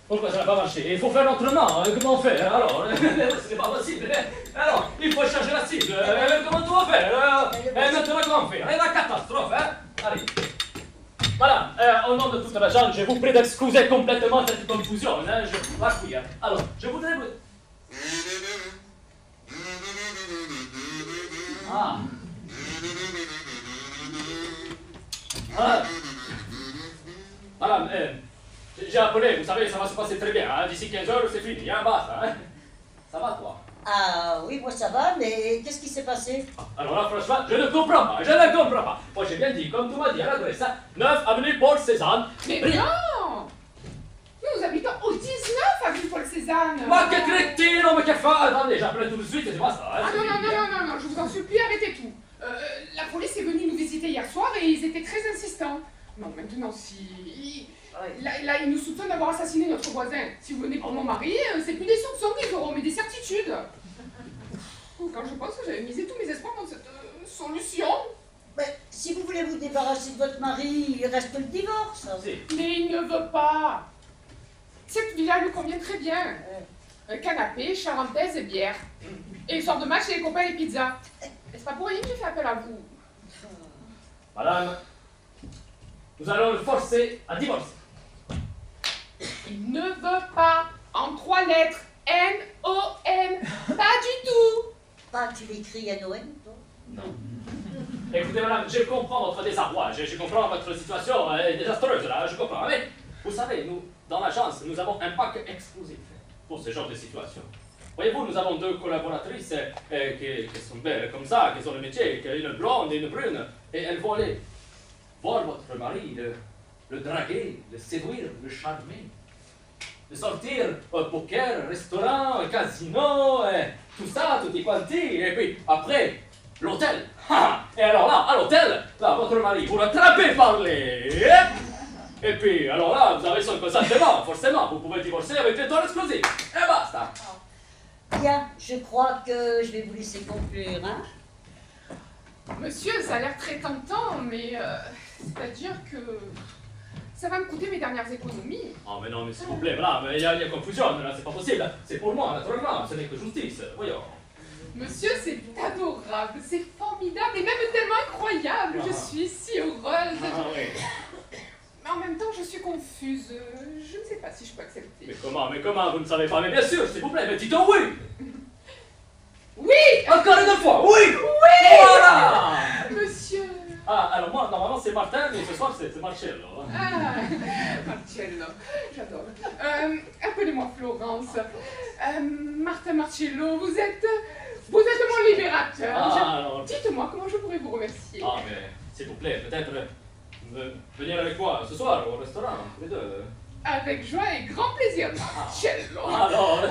Pourquoi ça n'a pas marché? Il faut faire autrement. Comment on fait? Alors, ce n'est pas possible. Alors, il faut changer la cible. Comment on va faire? Maintenant, comment on fait? C'est la catastrophe, hein? Allez. Voilà, au nom de toute la gente, je vous prie d'excuser complètement cette confusion. Hein? Je vois qui. Alors, je voudrais vous... Ah. Madame, j'ai appelé, vous savez, ça va se passer très bien. Hein? D'ici 15 heures, c'est fini, hein? Basta. Hein? Ça va, toi? Ah oui, moi ça va, mais qu'est-ce qui s'est passé? Alors là, franchement, je ne comprends pas. Moi, j'ai bien dit, comme tu m'as dit à l'adresse, 9 avenue Paul Cézanne. Mais non! Nous habitons au 19 avenue Paul Cézanne. Ma que crétino, mais que fa... Attendez, j'appelle tout de suite et c'est pas ça. Hein? Ah non, je vous en supplie, arrêtez tout. La police est venue nous visiter hier soir et ils étaient très insistants. Non, maintenant, si... Là, ils nous soupçonnent d'avoir assassiné notre voisin. Si vous venez pour mon mari, c'est plus des soupçons qu'ils auront, mais des certitudes. Quand je pense que j'avais misé tous mes espoirs dans cette solution. Mais si vous voulez vous débarrasser de votre mari, il reste le divorce. Mais il ne veut pas. Cette villa lui convient très bien. Canapé, charentaise et bière. Et le soir de match, les copains et pizzas. C'est pas pour rien que j'ai fait appel à vous. Madame, nous allons le forcer à divorcer. Il ne veut pas. En 3 lettres. N-O-N. Pas du tout. Pas tu l'écris N-O-N, toi? Non. Écoutez, madame, je comprends votre désarroi. Je comprends votre situation désastreuse, là, je comprends. Mais, vous savez, nous, dans l'agence, nous avons un pack exclusif pour ce genre de situation. Voyez-vous, nous avons 2 collaboratrices qui sont belles comme ça, qui ont le métier, une blonde et une brune, et elles vont aller voir votre mari, le draguer, le séduire, le charmer, de sortir au poker, restaurant, casino, tout ça, tutti quanti, et puis après, l'hôtel. Et alors là, à l'hôtel, là, votre mari, vous l'attrapez par les... Et puis, alors là, vous avez son consentement, forcément, vous pouvez divorcer avec les toiles explosives, et basta. Bien, je crois que je vais vous laisser conclure, hein. Monsieur, ça a l'air très tentant, mais c'est-à-dire que ça va me coûter mes dernières économies. Oh mais non, mais s'il vous plaît, voilà, mais il y a confusion, là, c'est pas possible. C'est pour moi, naturellement, ce n'est que justice, voyons. Monsieur, c'est adorable, c'est formidable et même tellement incroyable. Je suis si heureuse. Ah oui. Mais en même temps, je suis confuse. Je ne sais pas si je peux accepter. Mais comment, vous ne savez pas? Mais bien sûr, s'il vous plaît, mais dites donc oui. Oui! Encore une fois, oui! Oui! Voilà! Monsieur... Ah, alors moi, normalement, c'est Martin, mais ce soir, c'est Marcello. Ah, Marcello, j'adore. Appelez-moi Florence. Martin Marcello, vous êtes mon libérateur. Ah, alors... Dites-moi comment je pourrais vous remercier. Ah, mais s'il vous plaît, peut-être venir avec moi ce soir au restaurant, tous les deux. Avec joie et grand plaisir, Marcello. Alors,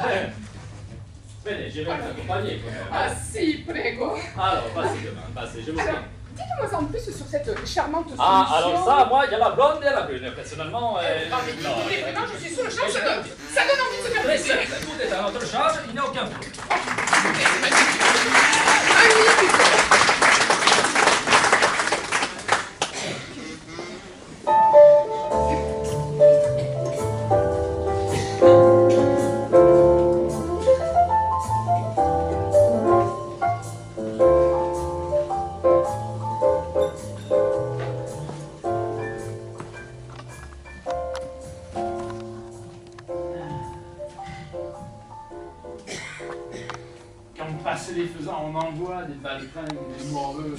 venez, je vais vous accompagner quand même. Ah si, prego. Alors, passez demain, passez, je vous prie. Alors, dites-moi en plus sur cette charmante solution. Ah, alors ça, moi, il y a la blonde et la brune, personnellement. Non, mais écoutez, vraiment, je suis sous le charme, ça donne envie de se faire Très plaisir. simple, tout est à notre charge, il n'y a aucun problème. Quand on passe les faisans, on envoie des baltringues, des morveux.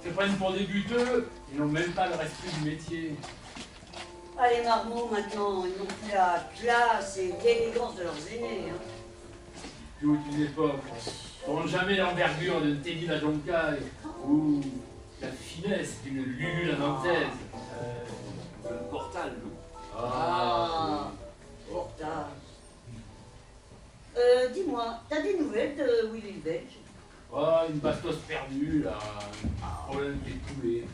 Ils se prennent pour des buteux, ils n'ont même pas le respect du métier. Ah, les marmots, maintenant, ils n'ont plus la classe et l'élégance de leurs aînés, hein. Toute une époque, ils n'auront jamais l'envergure de Teddy la Joncaille ou la finesse d'une Lulu la Nantaise. Le portal, Ah, Portal. Dis-moi, t'as des nouvelles de Willy le Belge? Oh, une bastos perdue, là. Un problème qui est coulé.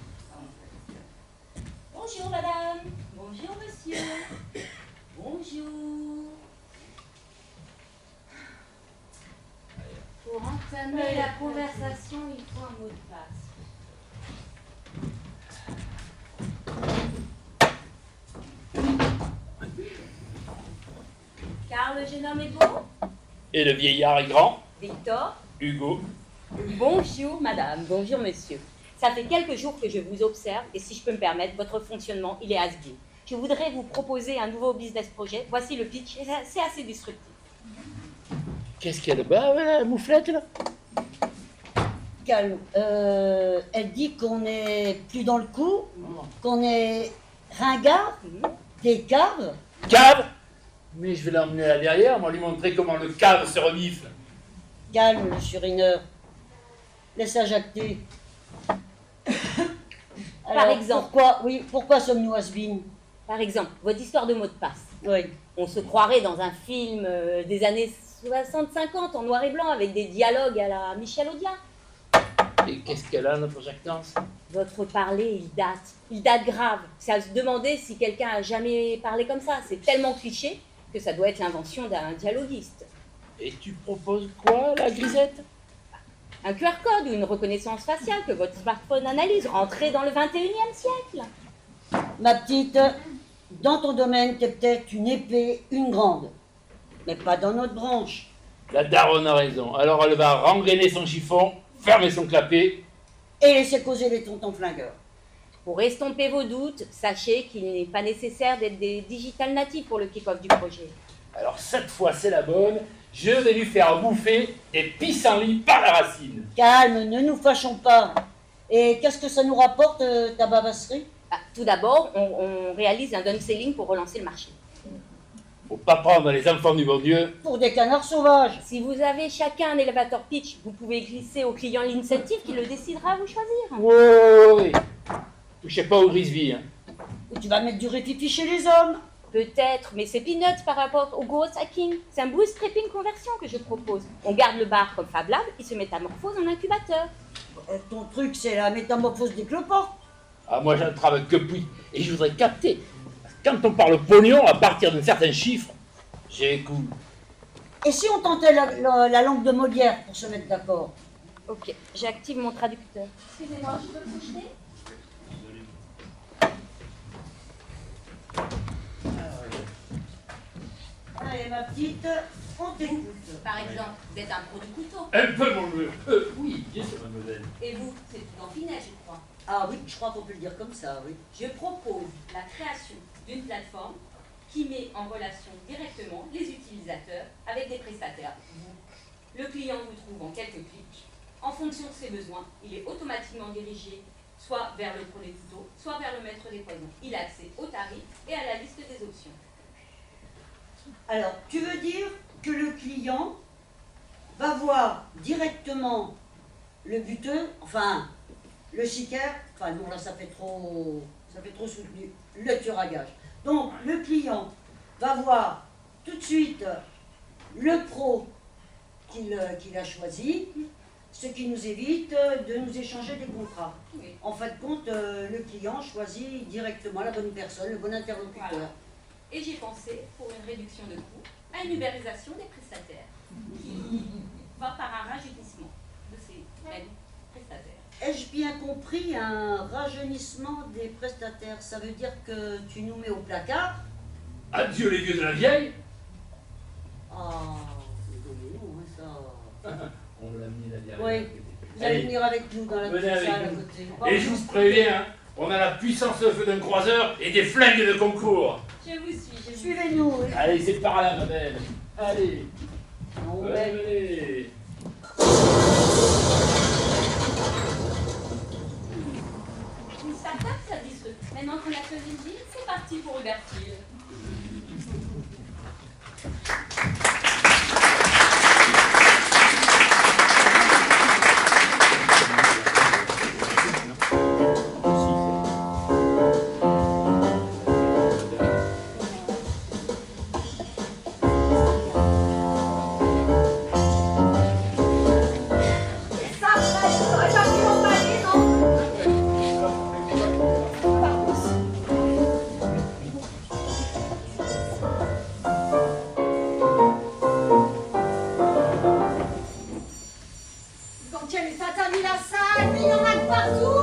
Bonjour madame. Bonjour monsieur. Bonjour. Pour entamer la conversation, il faut un mot de passe. Car le jeune homme est beau. Et le vieillard est grand. Victor. Hugo. Bonjour madame, bonjour monsieur. Ça fait quelques jours que je vous observe et si je peux me permettre, votre fonctionnement, il est has-been. Je voudrais vous proposer un nouveau business projet. Voici le pitch, c'est assez disruptif. Qu'est-ce qu'il y a là-bas, la mouflette, là? Calme. Elle dit qu'on est plus dans le coup, qu'on est ringard, des caves. Cave? Mais je vais l'emmener là derrière, moi lui montrer comment le cave se renifle. Calme, le surineur. Laisse-la jacter. Par exemple. Pourquoi sommes-nous has-been? Par exemple, votre histoire de mot de passe. Oui. On se croirait dans un film des années 60-50 en noir et blanc avec des dialogues à la Michel Audiard. Et qu'est-ce qu'elle a, notre Jactance? Votre parler, il date grave. C'est à se demander si quelqu'un a jamais parlé comme ça. C'est tellement cliché que ça doit être l'invention d'un dialoguiste. Et tu proposes quoi, la grisette? Un QR code ou une reconnaissance faciale que votre smartphone analyse, rentré dans le 21e siècle. Ma petite, dans ton domaine, t'es peut-être une épée, une grande. Mais pas dans notre branche. La daronne a raison. Alors elle va rengainer son chiffon, fermer son clapet. Et laisser causer les tontons flingueurs. Pour estomper vos doutes, sachez qu'il n'est pas nécessaire d'être des digital natifs pour le kick-off du projet. Alors cette fois, c'est la bonne. Je vais lui faire bouffer des pissenlits par la racine. Calme, ne nous fâchons pas. Et qu'est-ce que ça nous rapporte, ta bavasserie? Tout d'abord, on réalise un downselling pour relancer le marché. Faut pas prendre les enfants du bon Dieu pour des canards sauvages. Si vous avez chacun un élévateur pitch, vous pouvez glisser au client l'incentive qui le décidera à vous choisir. Oui. Touchez pas au grisby, hein. Et tu vas mettre du rétifi chez les hommes. Peut-être, mais c'est peanuts par rapport au growth hacking. C'est un bootstrapping conversion que je propose. On garde le bar comme Fab Lab, il se métamorphose en incubateur. Ton truc, c'est la métamorphose des cloportes. Ah, moi, je ne travaille que puis. Et je voudrais capter. Quand on parle pognon, à partir d'un certain chiffre, j'écoute. Et si on tentait la langue de Molière pour se mettre d'accord? Ok, j'active mon traducteur. Excusez-moi, je peux projeter? Allez, ma petite, on t'écoute. Par exemple, vous êtes un pro du couteau. Un peu, mon neveu. Oui, bien sûr, mademoiselle. Et vous, c'est tout en finet, je crois. Ah oui, je crois qu'on peut le dire comme ça, oui. Je propose la création d'une plateforme qui met en relation directement les utilisateurs avec des prestataires. Vous, le client vous trouve en quelques clics. En fonction de ses besoins, il est automatiquement dirigé soit vers le pro des couteaux, soit vers le maître des poisons. Il a accès au tarif et à la liste des options. Alors, tu veux dire que le client va voir directement le buteur, enfin, le sicaire, enfin non, là ça fait trop soutenu, le tueur à gage. Donc, le client va voir tout de suite le pro qu'il a choisi, ce qui nous évite de nous échanger des contrats. Oui. En fin de compte, le client choisit directement la bonne personne, le bon interlocuteur. Voilà. Et j'ai pensé, pour une réduction de coûts, à une ubérisation des prestataires, qui va par un rajeunissement de ces mêmes prestataires. Ai-je bien compris un rajeunissement des prestataires? Ça veut dire que tu nous mets au placard? Adieu les vieux de la vieille. Ah, c'est mignon, hein, ça. On l'a mis la vieille. Oui, vous allez venir avec nous dans la Venez petite avec salle à nous. côté. Et je vous préviens, hein, on a la puissance de feu d'un croiseur et des flingues de concours. Je vous suis, je vous suis. Suivez-nous. Oui. Allez, c'est par là, ma belle. Allez. On Venez, va- venez. Une start-up, ça disrupte. Maintenant qu'on a choisi une ville, c'est parti pour Ubertil. Ça, j'aurais pas pu l'emballer, non? Quand il y a les tatas mis la salle, mais il y en a de partout.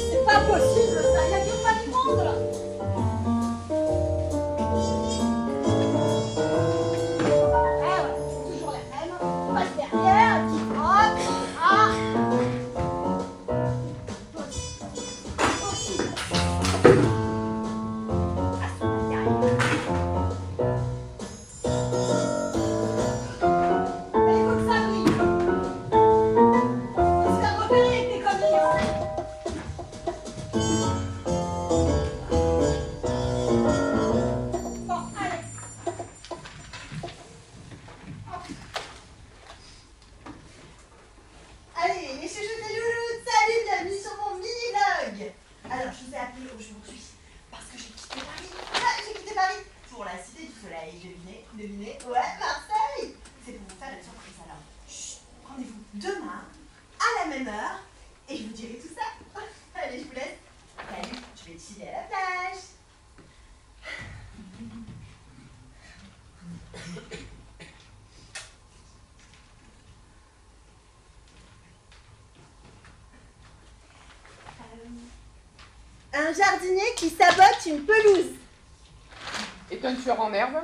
C'est pas possible ça, il y a toujours pas du monde là. Ah ouais, toujours la même. On passe derrière, un petit frotte. Ah. Possible. Ah, c'est pas terrible. Mais il faut que ça brille. On se fait repérer avec tes conneries, hein. Bon, allez. Allez, les chouchoutes et louloutes, salut, bienvenue sur mon mini-vlog. Alors, je vous ai appelé aujourd'hui parce que j'ai quitté Paris. Ah, j'ai quitté Paris pour la Cité du Soleil. Devinez, devinez, ouais, Marseille. C'est pour vous faire une surprise alors. Chut, rendez-vous demain à la même heure et je vous dirai tout ça. Allez, je vous laisse. Salut, je vais chiller à la plage. Un jardinier qui sabote une pelouse. Et un tueur en herbe.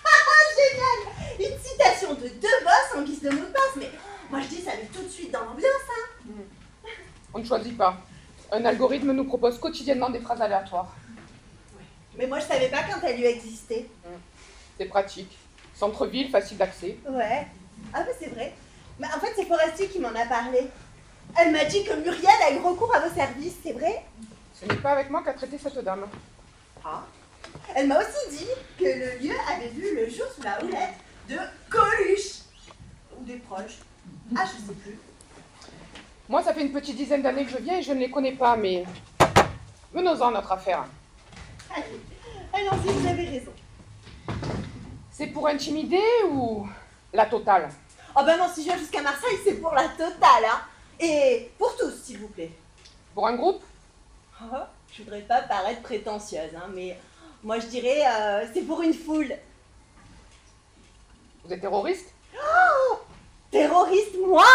Ah, génial! Une citation de deux boss en guise de mot de passe, mais moi je dis ça met tout de suite dans l'ambiance, hein. On ne choisit pas. Un algorithme nous propose quotidiennement des phrases aléatoires. Mais moi je savais pas quand elle lui existait. C'est pratique. Centre-ville, facile d'accès. Ouais. Ah bah c'est vrai. Mais en fait c'est Foresti qui m'en a parlé. Elle m'a dit que Muriel a eu recours à vos services, c'est vrai? Ce n'est pas avec moi qu'a traité cette dame. Ah. Elle m'a aussi dit que le lieu avait vu le jour sous la houlette de Coluche. Ou des proches. Ah je sais plus. Moi, ça fait une petite dizaine d'années que je viens et je ne les connais pas, mais menons-en notre affaire. Allons-y, vous avez raison. C'est pour intimider ou la totale? Oh ben non, si je viens jusqu'à Marseille, c'est pour la totale, hein. Et pour tous, s'il vous plaît. Pour un groupe? Oh, je voudrais pas paraître prétentieuse, hein, mais moi je dirais c'est pour une foule. Vous êtes terroriste? Oh, terroriste, moi?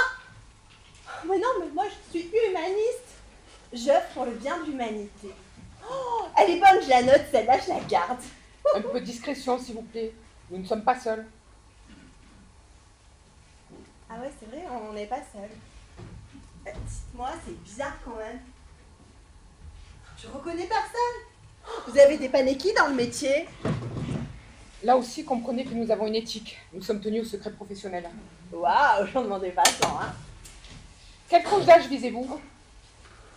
Mais non, mais moi je suis humaniste. J'œuvre pour le bien de l'humanité. Oh, elle est bonne, je la note, celle-là, je la garde. Un peu de discrétion, s'il vous plaît. Nous ne sommes pas seuls. Ah ouais, c'est vrai, on n'est pas seuls. Dites-moi, c'est bizarre quand même. Je reconnais personne. Vous avez des panéquis dans le métier? Là aussi, comprenez que nous avons une éthique. Nous sommes tenus au secret professionnel. Waouh, j'en demandais pas tant, hein. Quelle tranche d'âge visez-vous?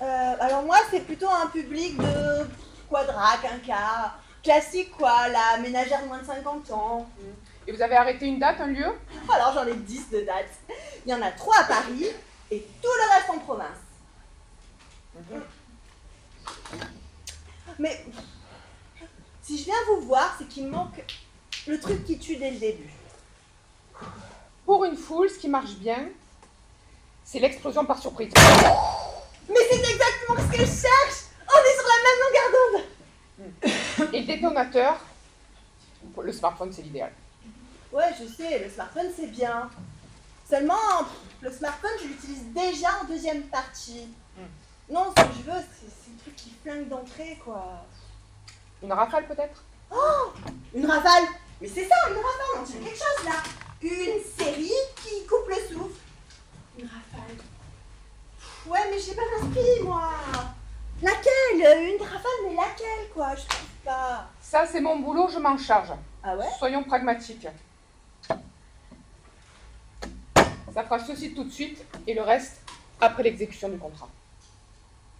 Alors moi, c'est plutôt un public de quadra, quinca, classique quoi, la ménagère de moins de 50 ans. Et vous avez arrêté une date, un lieu? Alors j'en ai 10 de dates. Il y en a 3 à Paris et tout le reste en province. Mais si je viens vous voir, c'est qu'il me manque le truc qui tue dès le début. Pour une foule, ce qui marche bien, c'est l'explosion par surprise. Mais c'est exactement ce que je cherche. On est sur la même longueur d'onde. Et le détonateur, le smartphone, c'est l'idéal. Ouais, je sais, le smartphone c'est bien. Seulement, le smartphone, je l'utilise déjà en deuxième partie. Non, ce que je veux, c'est le truc qui flingue d'entrée, quoi. Une rafale, peut-être? Oh, une rafale. Mais c'est ça, une rafale, on tient quelque chose, là. Une série qui coupe le souffle. Une rafale. Ouais, mais j'ai pas d'inspi, moi. Laquelle? Une rafale, mais laquelle, quoi? Je trouve pas. Ça, c'est mon boulot, je m'en charge. Ah ouais? Soyons pragmatiques. Ça fera ceci tout de suite et le reste après l'exécution du contrat.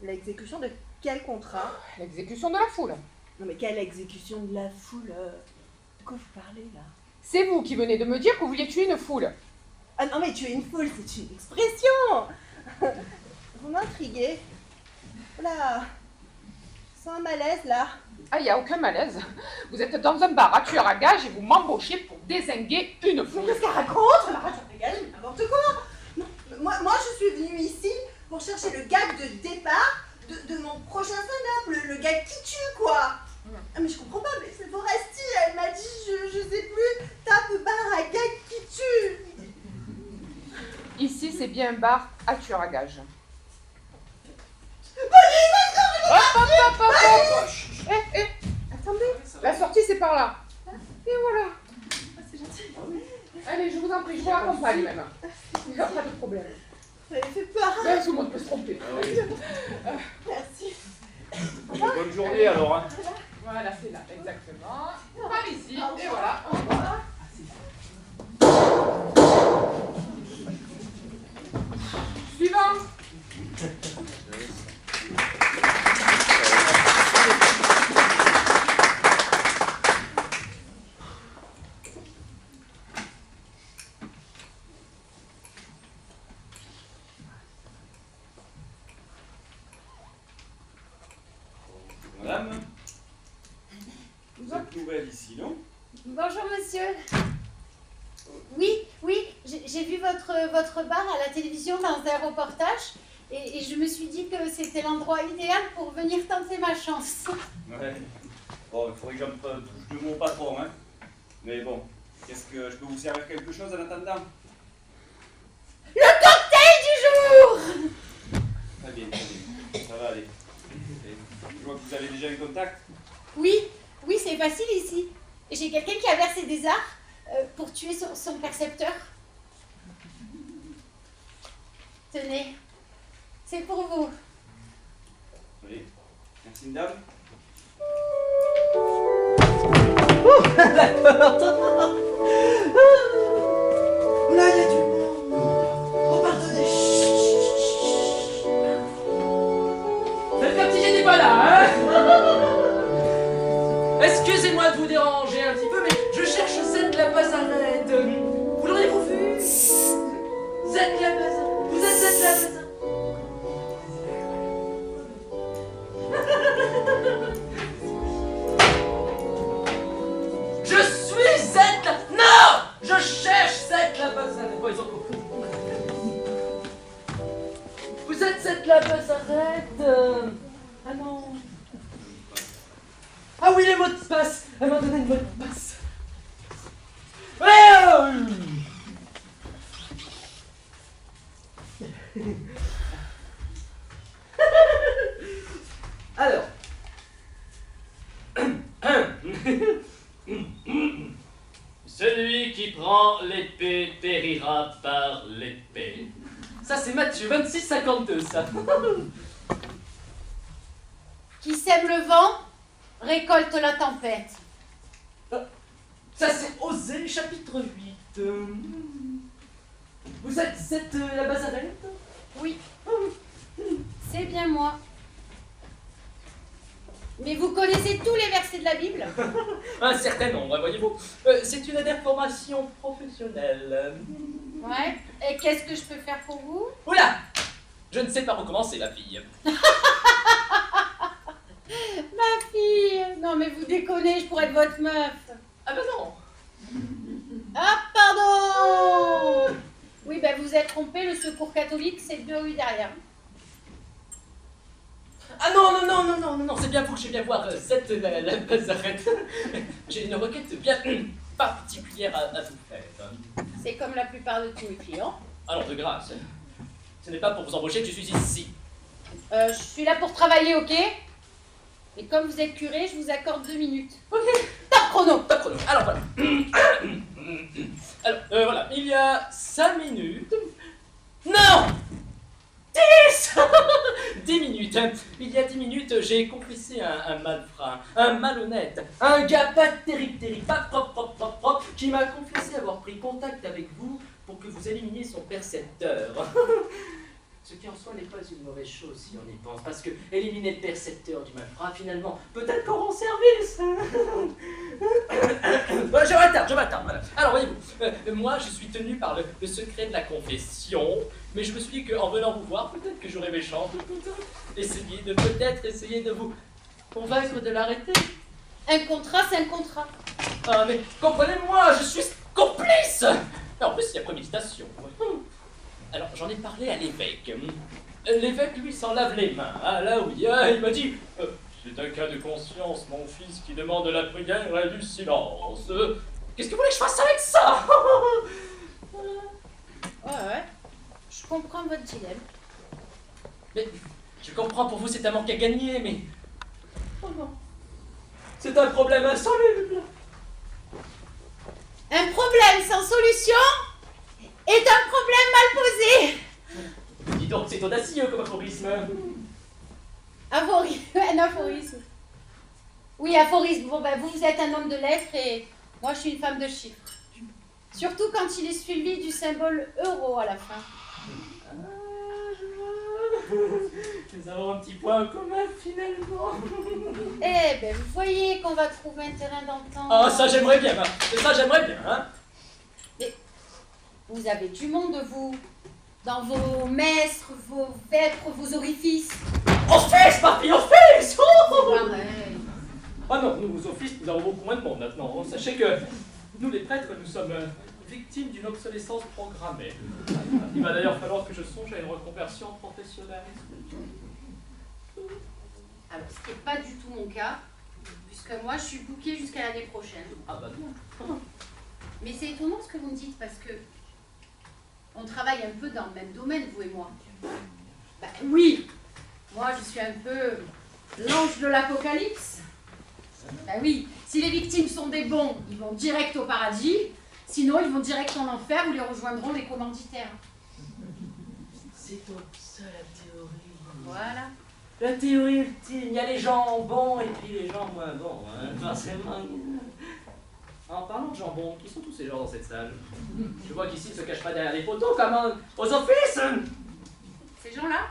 L'exécution de quel contrat? L'exécution de la foule. Non, mais quelle exécution de la foule? De quoi vous parlez, là? C'est vous qui venez de me dire que vous vouliez tuer une foule. Ah non, mais tuer une foule, c'est une expression. Vous m'intriguez. Voilà. Je sens un malaise, là. Ah, il n'y a aucun malaise. Vous êtes dans un bar à tueur à gages et vous m'embauchez pour dézinguer une foule. Mais qu'est-ce qu'elle raconte? La radio à gages, n'importe quoi. Non, moi, je suis venue ici pour chercher le gag de départ de mon prochain stand-up, le gag qui tue, quoi. Ah, mais je comprends pas, mais c'est Foresti, elle m'a dit, je sais plus, tape bar à gag qui tue. Ici, c'est bien un bar à tueur à gages. Hop. Attendez, la sortie c'est par là. Et voilà. C'est gentil. Allez, je vous en prie, je vous accompagne même. Il n'y a pas de problème. Ça avait fait peur. Mais tout le monde peut se tromper. Merci. Bonne journée alors. Hein. Voilà, c'est là, exactement. Par ici, et voilà. Suivant. Madame, vous êtes nouvelle ici, non? Bonjour monsieur. Oui, j'ai vu votre bar à la télévision dans un reportage et je me suis dit que c'était l'endroit idéal pour venir tenter ma chance. Ouais. Bon, il faudrait que j'en touche deux mots pas trop, hein. Mais bon, qu'est-ce que je peux vous servir quelque chose en attendant? Le cocktail du jour! Très bien, ça va aller. Je vois que vous avez déjà un contact. Oui, c'est facile ici. J'ai quelqu'un qui a versé des arts pour tuer son percepteur. Tenez, c'est pour vous. Oui. Merci, madame. Là, il y a du monde. Oh, pardonnez. Faites comme si j'étais pas là, hein. Excusez-moi de vous déranger un petit peu, mais je cherche Z la Bazarette. Vous l'auriez-vous vu? Z la Bazarette. Vous êtes Z la Bazarette? de la Bazarette. Ah non. Ah oui, les mots de passe. Elle m'a donné le mot de passe. Alors. Celui qui prend l'épée périra par l'épée. Ça, c'est Matthieu 26, 52, ça. Qui sème le vent, récolte la tempête. Ça, c'est Osée, chapitre 8. Vous êtes la Bazarette? Oui, c'est bien moi. Mais vous connaissez tous les versets de la Bible? Un certain nombre, voyez-vous. C'est une déformation professionnelle. Ouais. Et qu'est-ce que je peux faire pour vous? Oula! Je ne sais pas recommencer, la fille. Ma fille! Non mais vous déconnez, je pourrais être votre meuf. Ah ben non! Ah pardon! Oui, ben vous êtes trompé, le secours catholique, c'est 2 rues derrière. Ah non, c'est bien vous que je viens voir la Bazarette. J'ai une requête bien particulière à vous faire. C'est comme la plupart de tous mes clients. Alors, de grâce, ce n'est pas pour vous embaucher que je suis ici. Je suis là pour travailler, ok? Et comme vous êtes curé, je vous accorde 2 minutes. Ok. Top chrono! Top chrono. Alors voilà. Alors, voilà, il y a 5 minutes... Non! 10 10 minutes. Il y a 10 minutes, j'ai confessé un malfrat, un malhonnête, un gars pas terrible, pas propre, qui m'a confessé avoir pris contact avec vous pour que vous éliminiez son percepteur. Ce qui en soi n'est pas une mauvaise chose si on y pense, parce que éliminer le percepteur du malfrat, finalement, peut être qu'on rend service. Je m'attarde, voilà. Alors, voyez-vous, moi, je suis tenu par le secret de la confession, mais je me suis dit qu'en venant vous voir, peut-être que j'aurais mes chances de peut-être essayer de vous convaincre de l'arrêter. Un contrat, c'est un contrat. Ah, mais comprenez-moi, je suis complice. En plus, il y a préméditation. Alors, j'en ai parlé à l'évêque. L'évêque, lui, s'en lave les mains. Ah, là, oui, il m'a dit c'est un cas de conscience, mon fils, qui demande la prière et du silence. Qu'est-ce que vous voulez que je fasse avec ça? Ouais. Je comprends votre dilemme. Mais, je comprends, pour vous, c'est un manque à gagner, mais... Oh non. C'est un problème insoluble. Un problème sans solution est un problème mal posé. Dis donc, c'est audacieux comme aphorisme. Un aphorisme. Oui, aphorisme. Bon, ben, vous êtes un homme de lettres et moi, je suis une femme de chiffres. Surtout quand il est suivi du symbole euro à la fin. Nous avons un petit point en commun, finalement. Eh ben, vous voyez qu'on va trouver un terrain d'entente. Ah, ça, j'aimerais bien, hein. Mais vous avez du monde, vous, dans vos mestres, vos vêpres, vos orifices. Office, papy, office! Pareil. Ah non, nous, aux offices, nous avons beaucoup moins de monde maintenant. Sachez que nous, les prêtres, nous sommes victimes d'une obsolescence programmée. Il va d'ailleurs falloir que je songe à une reconversion professionnelle. Alors, ce qui n'est pas du tout mon cas, puisque moi, je suis bookée jusqu'à l'année prochaine. Ah bah non. Mais c'est étonnant ce que vous me dites, parce que on travaille un peu dans le même domaine, vous et moi. Bah oui, moi, je suis un peu l'ange de l'apocalypse. Bah oui, si les victimes sont des bons, ils vont direct au paradis, sinon ils vont direct en enfer où les rejoindront les commanditaires. C'est donc ça la théorie. Voilà. La théorie ultime, il y a les gens bons et puis les gens moins bons, hein, forcément. En parlant de jambon, qui sont tous ces gens dans cette salle? Je vois qu'ici, ils ne se cachent pas derrière les poteaux comme aux offices. Ces gens-là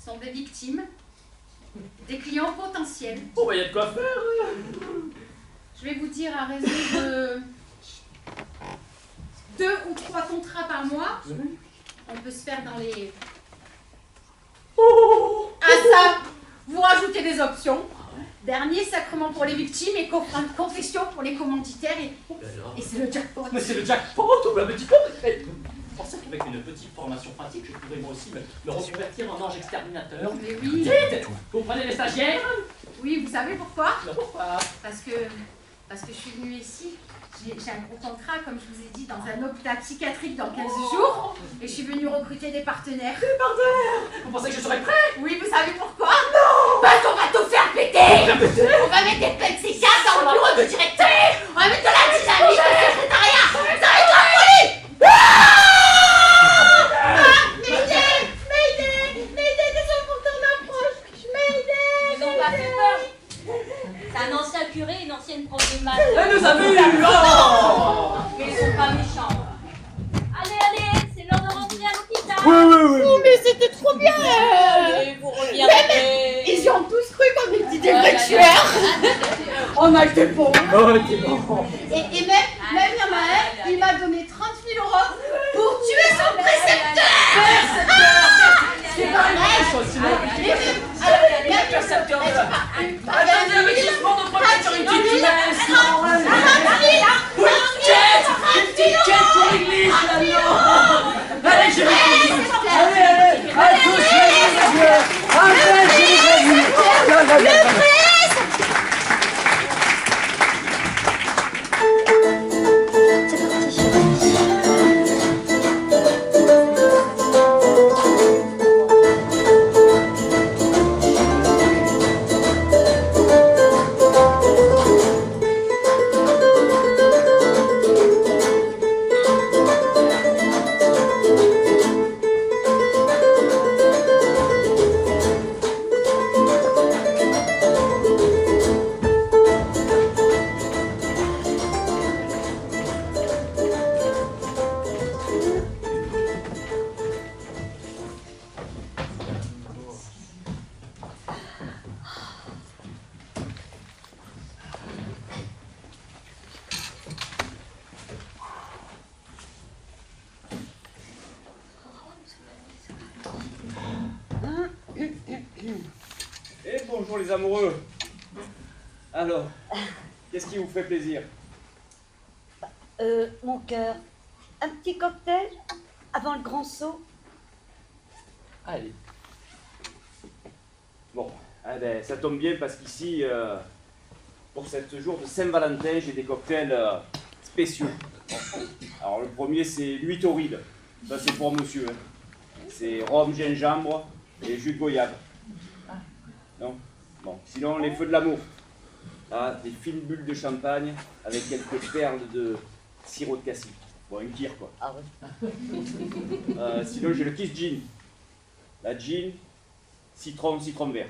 sont des victimes, des clients potentiels. Oh, bah, il y a de quoi faire. Je vais vous dire à raison de 2 ou 3 contrats par mois, on peut se faire dans les... À ça, vous rajoutez des options. Dernier sacrement pour les victimes et confession pour les commanditaires et c'est le jackpot. Mais c'est le jackpot, oh, bah, me dis pas. pensais qu'avec une petite formation pratique, je pourrais moi aussi me reconvertir en ange exterminateur. Mais oui. Vite! Vous prenez les stagiaires? Oui, vous savez pourquoi? Non, pourquoi? Parce que je suis venue ici. J'ai un gros contrat, comme je vous ai dit, dans un hôpital psychiatrique dans 15 jours. Et je suis venue recruter des partenaires. Des partenaires? Vous pensez que je serais prêt? Oui, vous savez pourquoi? Non! Parce qu'on va tout faire péter! On va mettre des psychiatres dans le bureau du directeur! On va mettre de la dynamite au secrétariat! Ça va être la folie! Mayday, désolé pour ton approche! Mayday! Ils n'ont pas fait peur. C'est un ancien curé, une ancienne prof de maths. Elle nous a vus! Mais ils sont pas méchants. Allez, c'est l'heure de rentrer à l'hôpital. Oui. Oh, mais c'était trop bien! Allez, vous reviendrez. Ils y ont tous cru comme des petits tueurs! On a été bon. Et même, il y en a un, il m'a donné 30 000 € pour tuer son précepteur! C'est pas vrai! Et bonjour les amoureux. Alors, qu'est-ce qui vous fait plaisir? Mon cœur, un petit cocktail avant le grand saut. Allez. Bon, eh ben, ça tombe bien parce qu'ici, pour ce jour de Saint-Valentin, j'ai des cocktails spéciaux. Alors le premier c'est l'huile torride. Ça c'est pour monsieur. Hein. C'est rhum, gingembre et jus de goyave. Non? Bon, sinon les feux de l'amour. Là, des fines bulles de champagne avec quelques perles de sirop de cassis. Bon, une tire quoi. Ah ouais. Sinon j'ai le kiss gin. La gin, citron vert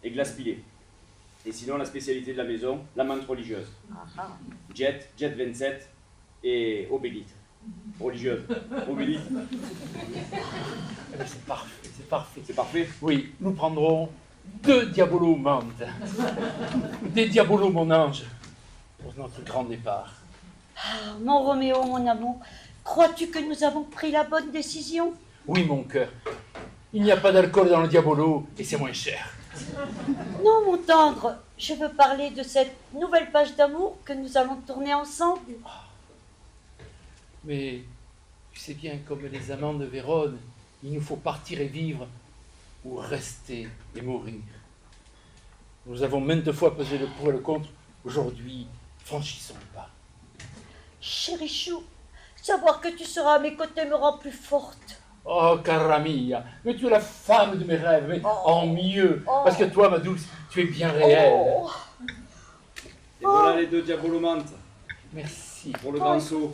et glace pilée. Et sinon la spécialité de la maison, la menthe religieuse. Jet 27 et obélite. Religieuse. Obélite. Eh ben, c'est parfait, c'est parfait. C'est parfait? Oui, nous prendrons 2 diabolos menthe. Des diabolos, mon ange, pour notre grand départ. Ah, mon Roméo, mon amour, crois-tu que nous avons pris la bonne décision? Oui, mon cœur. Il n'y a pas d'alcool dans le diabolo et c'est moins cher. Non, mon tendre, je veux parler de cette nouvelle page d'amour que nous allons tourner ensemble. Mais tu sais bien, comme les amants de Vérone, il nous faut partir et vivre ou rester et mourir. Nous avons maintes fois pesé le pour et le contre. Aujourd'hui, franchissons le pas. Chéri chou, savoir que tu seras à mes côtés me rend plus forte. Oh, cara mia, mais tu es la femme de mes rêves, mais en mieux, parce que toi, ma douce, tu es bien réelle. Oh. Et voilà les 2 diabolos menthe Merci. pour le grand saut.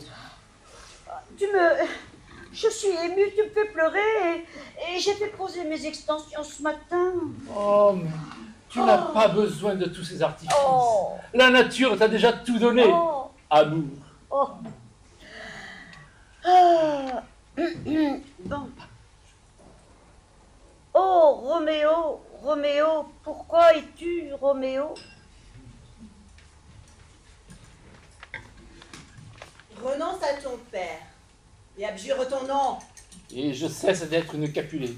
Je suis émue, tu me fais pleurer et j'ai fait poser mes extensions ce matin. Oh, mais tu n'as pas besoin de tous ces artifices. Oh. La nature t'a déjà tout donné. Oh. Amour. Oh. Ah. Bon. Oh, Roméo, Roméo, pourquoi es-tu Roméo? Renonce à ton père et abjure ton nom. Et je cesse d'être une Capulet.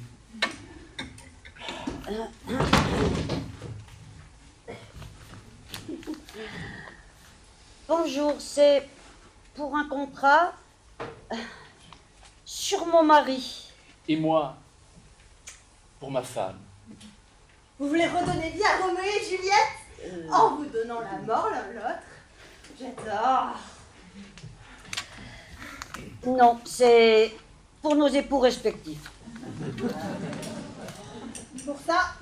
Bonjour, c'est pour un contrat sur mon mari. Et moi, pour ma femme. Vous voulez redonner vie à Roméo et Juliette en vous donnant la mort l'un l'autre? J'adore. Non, c'est pour nos époux respectifs. Pour ça,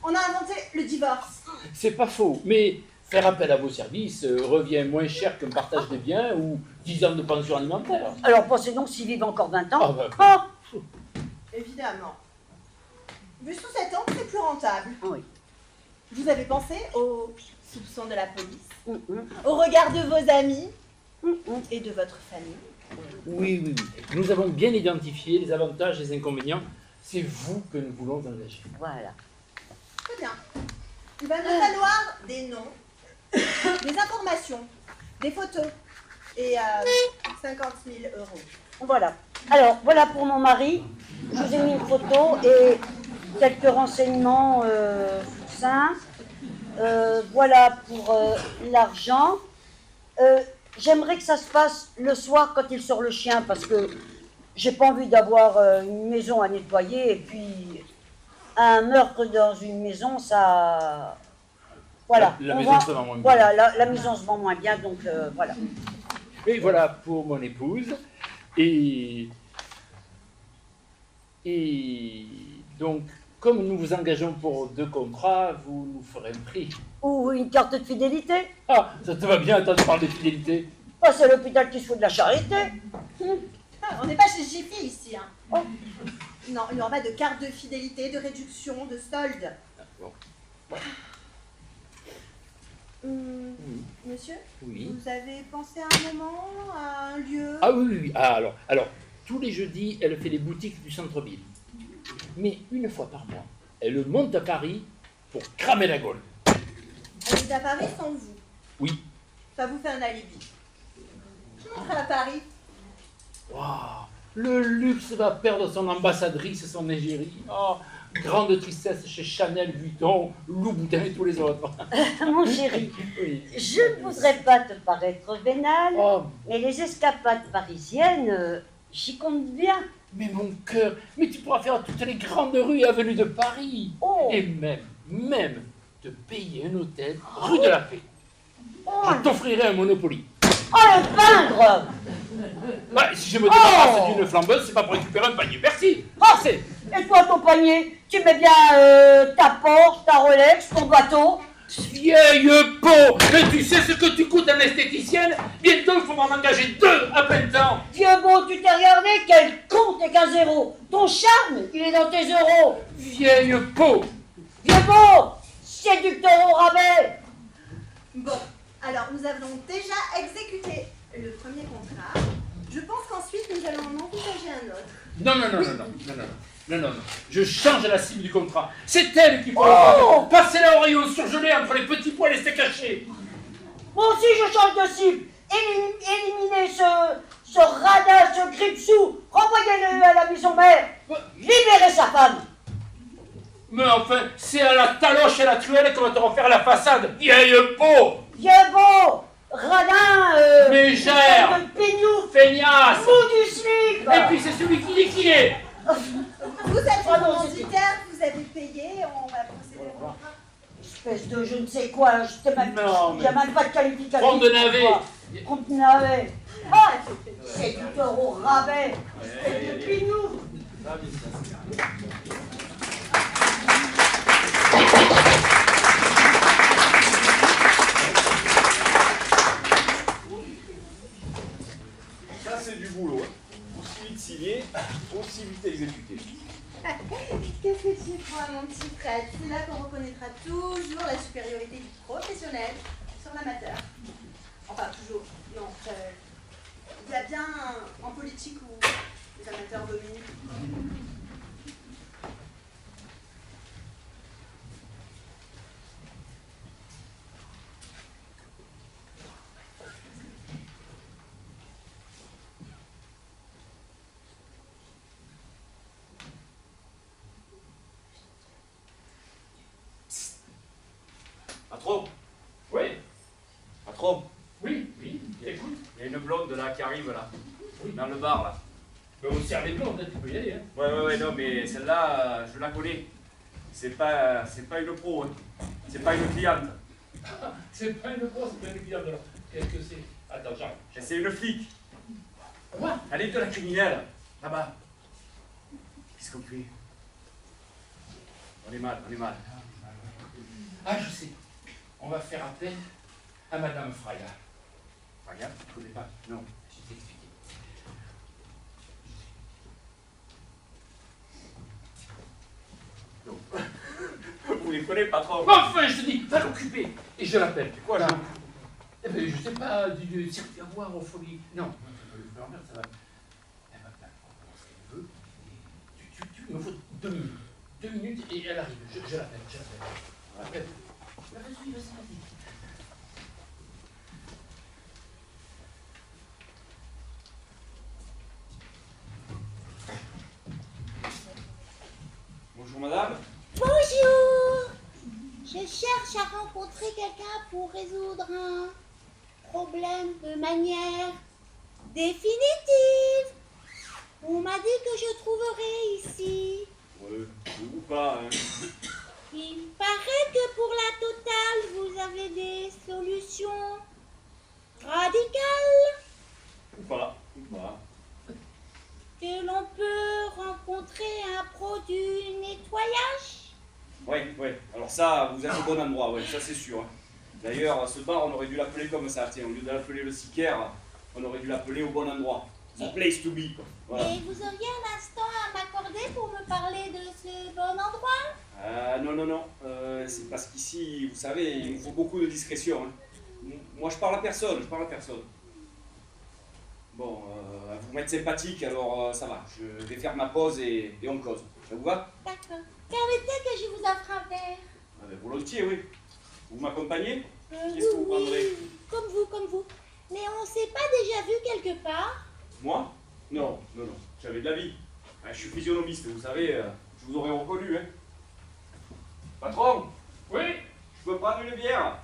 on a inventé le divorce. C'est pas faux, mais faire appel à vos services revient moins cher qu'un partage des biens ou 10 ans de pension alimentaire. Alors pensez donc s'ils vivent encore 20 ans. Ah bah, Ah, Évidemment. Vu sous cet angle, c'est plus rentable. oui. Vous avez pensé aux soupçons de la police, Mm, au regard de vos amis mm, mm. et de votre famille. oui, oui, oui. Nous avons bien identifié les avantages et les inconvénients. C'est vous que nous voulons engager. Voilà. Très bien. Il va nous falloir des noms, des informations, des photos et 50 000 euros. Voilà. Alors, voilà pour mon mari. Je vous ai mis une photo et quelques renseignements succincts. Voilà pour l'argent. J'aimerais que ça se fasse le soir quand il sort le chien parce que j'ai pas envie d'avoir une maison à nettoyer et puis un meurtre dans une maison, ça... Voilà. La On maison vend- se vend moins bien. Voilà, la maison se vend moins bien, donc voilà. Et voilà pour mon épouse. Et donc, comme nous vous engageons pour 2 contrats, vous nous ferez un prix. Ou une carte de fidélité. Ah, ça te va bien, attends, tu parles de fidélité. Oh, c'est l'hôpital qui se fout de la charité. Ah, on n'est pas chez Jiffy ici. Hein. Oh. Non, il n'y aura pas de carte de fidélité, de réduction, de solde. Bon. Monsieur, Oui. vous avez pensé à un moment, à un lieu? Ah oui, oui, oui. Ah, alors, tous les jeudis, elle fait les boutiques du centre-ville. Mais une fois par mois, elle monte à Paris pour cramer la Gaule. Elle est à Paris sans vous. Oui. Ça vous fait un alibi. Je monterai à Paris. Waouh, le luxe va perdre son ambassadrice et son égérie. Oh, grande tristesse chez Chanel, Vuitton, Louboutin et tous les autres. Mon chéri, Oui. je ne voudrais pas te paraître vénale, Oh, mais les escapades parisiennes, j'y compte bien. mais mon cœur, mais tu pourras faire toutes les grandes rues et avenues de Paris. Oh, Et même, te payer un hôtel rue de la Paix. oh, Je t'offrirai un Monopoly. oh, le pingre. Bah, si je me débarrasse d'une flambeuse, c'est pas pour récupérer un panier. Merci. Oh, C'est... et toi, ton panier, tu mets bien ta Porsche, ta Rolex, ton bateau. Vieille peau. Mais tu sais ce que tu coûtes en esthéticienne? Bientôt, il faudra en engager 2 à plein temps. Dieu bon, tu t'es regardé, quel compte est qu'un zéro. Ton charme, il est dans tes euros. Vieille peau. Dieu bon, séducteur au rabais. Bon, alors nous avons déjà exécuté le premier contrat. Je pense qu'ensuite nous allons en envisager un autre. Non. Je change la cible du contrat. C'est elle qui faut le faire. Passez-la au rayon surgelé entre les petits pois et les steaks hachés. Moi aussi, je change de cible. Éliminez ce radin, ce gripsou. Renvoyez-le à la maison mère. Libérez sa femme. Mais enfin, c'est à la taloche et à la truelle qu'on va te refaire la façade. Vieille peau. Dieu bon, radin, Mégère. de pignou, Feignasse. bout du slip. Et puis c'est celui qui dit qui est. Vous êtes Ah non, commanditaire, vous avez payé, on va procéder au contrat. Espèce de je ne sais quoi, je t'ai même, Non, mais- il n'y a même pas de qualificatif. Trompe de navet. Trompe de navet. Ah, séducteur au rabais. Espèce de pignou. Ça, c'est du boulot. Hein. Aussi vite signé, aussi vite exécuté. Qu'est-ce que tu crois, mon petit Fred? C'est là qu'on reconnaîtra toujours la supériorité du professionnel sur l'amateur. Enfin, toujours. Non, il y a bien en politique où les amateurs dominent. Patron, Oui, patron, oui, écoute. il y a une blonde là qui arrive là, dans le bar là. Mais on sert les blondes, tu peux y aller. Hein. Ouais, non, mais celle-là, je la connais. C'est pas une pro, hein. C'est pas une cliente. C'est pas une pro, c'est pas une cliente alors. Qu'est-ce que c'est? Attends, j'arrive. C'est une flic. Quoi? Elle est de la criminelle, là-bas. Qu'est-ce qu'on fait? On est mal. Ah, je sais. On va faire appel à Madame Fraya. Fraya, tu connais pas? Non. Je vais t'expliquer. Vous les connaissez, patron? Enfin, je te dis, va l'occuper. Et je l'appelle. Quoi, là? Eh ben, je sais pas, du circuit à voir aux folies. Non, ça va. Elle va faire ce qu'elle veut. Il me faut 2 minutes. 2 minutes et elle arrive. Je l'appelle. Appelle. Vas-y. Bonjour, madame. Bonjour. Je cherche à rencontrer quelqu'un pour résoudre un problème de manière définitive. On m'a dit que je trouverais ici. Ouais, ou pas, hein. Il paraît que pour la totale, vous avez des solutions radicales Ou pas. que l'on peut rencontrer un pro du nettoyage. Ouais. Alors ça, vous êtes au bon endroit, ouais, ça c'est sûr. Hein. D'ailleurs, ce bar, on aurait dû l'appeler comme ça. Tiens, au lieu de l'appeler le Sicaire, on aurait dû l'appeler au bon endroit. The place to be, quoi. Voilà. Et vous auriez un instant à m'accorder pour me parler de ce bon endroit? Non. C'est parce qu'ici, vous savez, il nous faut beaucoup de discrétion. Hein. Moi, je parle à personne. Bon, vous m'êtes sympathique, alors ça va. Je vais faire ma pause et on cause. Ça vous va? D'accord. Permettez que je vous offre un verre. Volontiers, oui. Vous m'accompagnez? Qu'est-ce Oui, que vous prendrez? Comme vous. Mais on s'est pas déjà vu quelque part? Moi? Non. J'avais de la vie. Je suis physionomiste, vous savez, je vous aurais reconnu, hein. Patron? Oui, Je peux prendre une bière?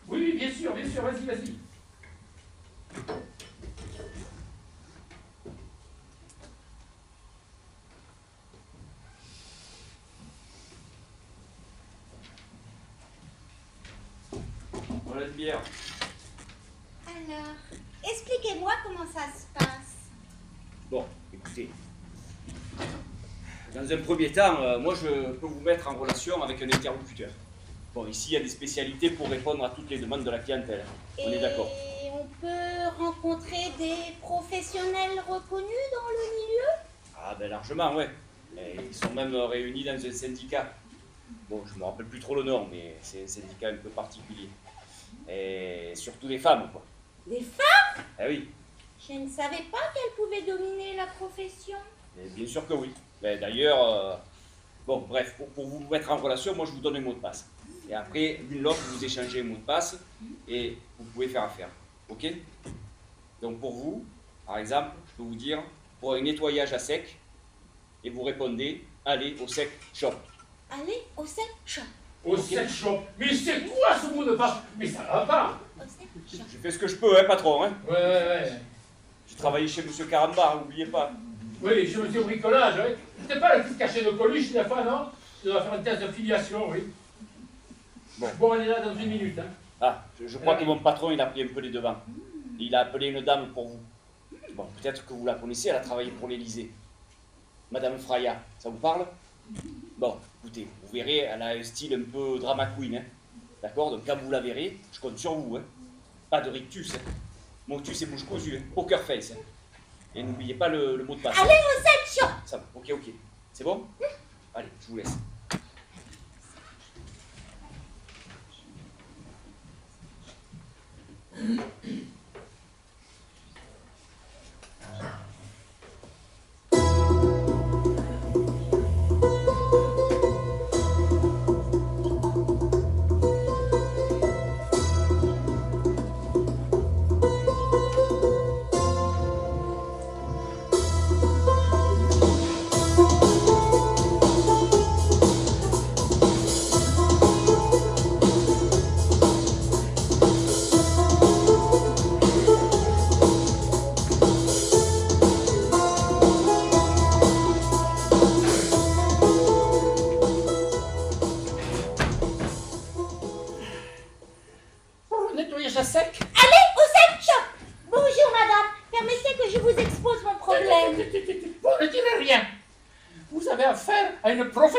oui, bien sûr, vas-y. Voilà une bière. Alors, expliquez-moi comment ça se passe. Bon, écoutez. Dans un premier temps, moi je peux vous mettre en relation avec un interlocuteur. Bon, ici il y a des spécialités pour répondre à toutes les demandes de la clientèle. On est d'accord? Et on peut rencontrer des professionnels reconnus dans le milieu? Ah ben largement, ouais. Et ils sont même réunis dans un syndicat. Bon, je me rappelle plus trop le nom, mais c'est un syndicat un peu particulier. Et surtout des femmes, quoi. Des femmes? Ah oui, Je ne savais pas qu'elles pouvaient dominer la profession. et bien sûr que oui. Ben, d'ailleurs, bon, bref, pour vous mettre en relation, moi je vous donne un mot de passe. Et après, l'une l'autre, vous échangez un mot de passe et vous pouvez faire affaire. Ok? Donc pour vous, par exemple, je peux vous dire, pour un nettoyage à sec, et vous répondez, allez au sec shop. Allez au sex shop. Au sex shop. Mais c'est quoi ce mot de passe? Mais ça va pas. Au sex shop. Je fais ce que je peux, hein, patron, hein. Ouais. J'ai travaillé chez Monsieur Caramba, n'oubliez pas. Oui, je me suis au bricolage, oui. C'était pas le petit cachet de Coluche, la fois, non? Je dois faire une thèse de filiation, oui. Bon, elle est là dans 1 minute, hein. Ah, je crois que mon patron, il a pris un peu les devants. Il a appelé une dame pour vous. Bon, peut-être que vous la connaissez, elle a travaillé pour l'Élysée. Madame Fraya, ça vous parle? Bon, écoutez, vous verrez, elle a un style un peu drama queen, hein. D'accord? Donc quand vous la verrez, je compte sur vous, hein. Pas de rictus, hein. Monctus et bouche cousue, hein. Poker face, hein. Et n'oubliez pas le mot de passe. Allez au sex shop. Ça va, ok. C'est bon? Allez, je vous laisse.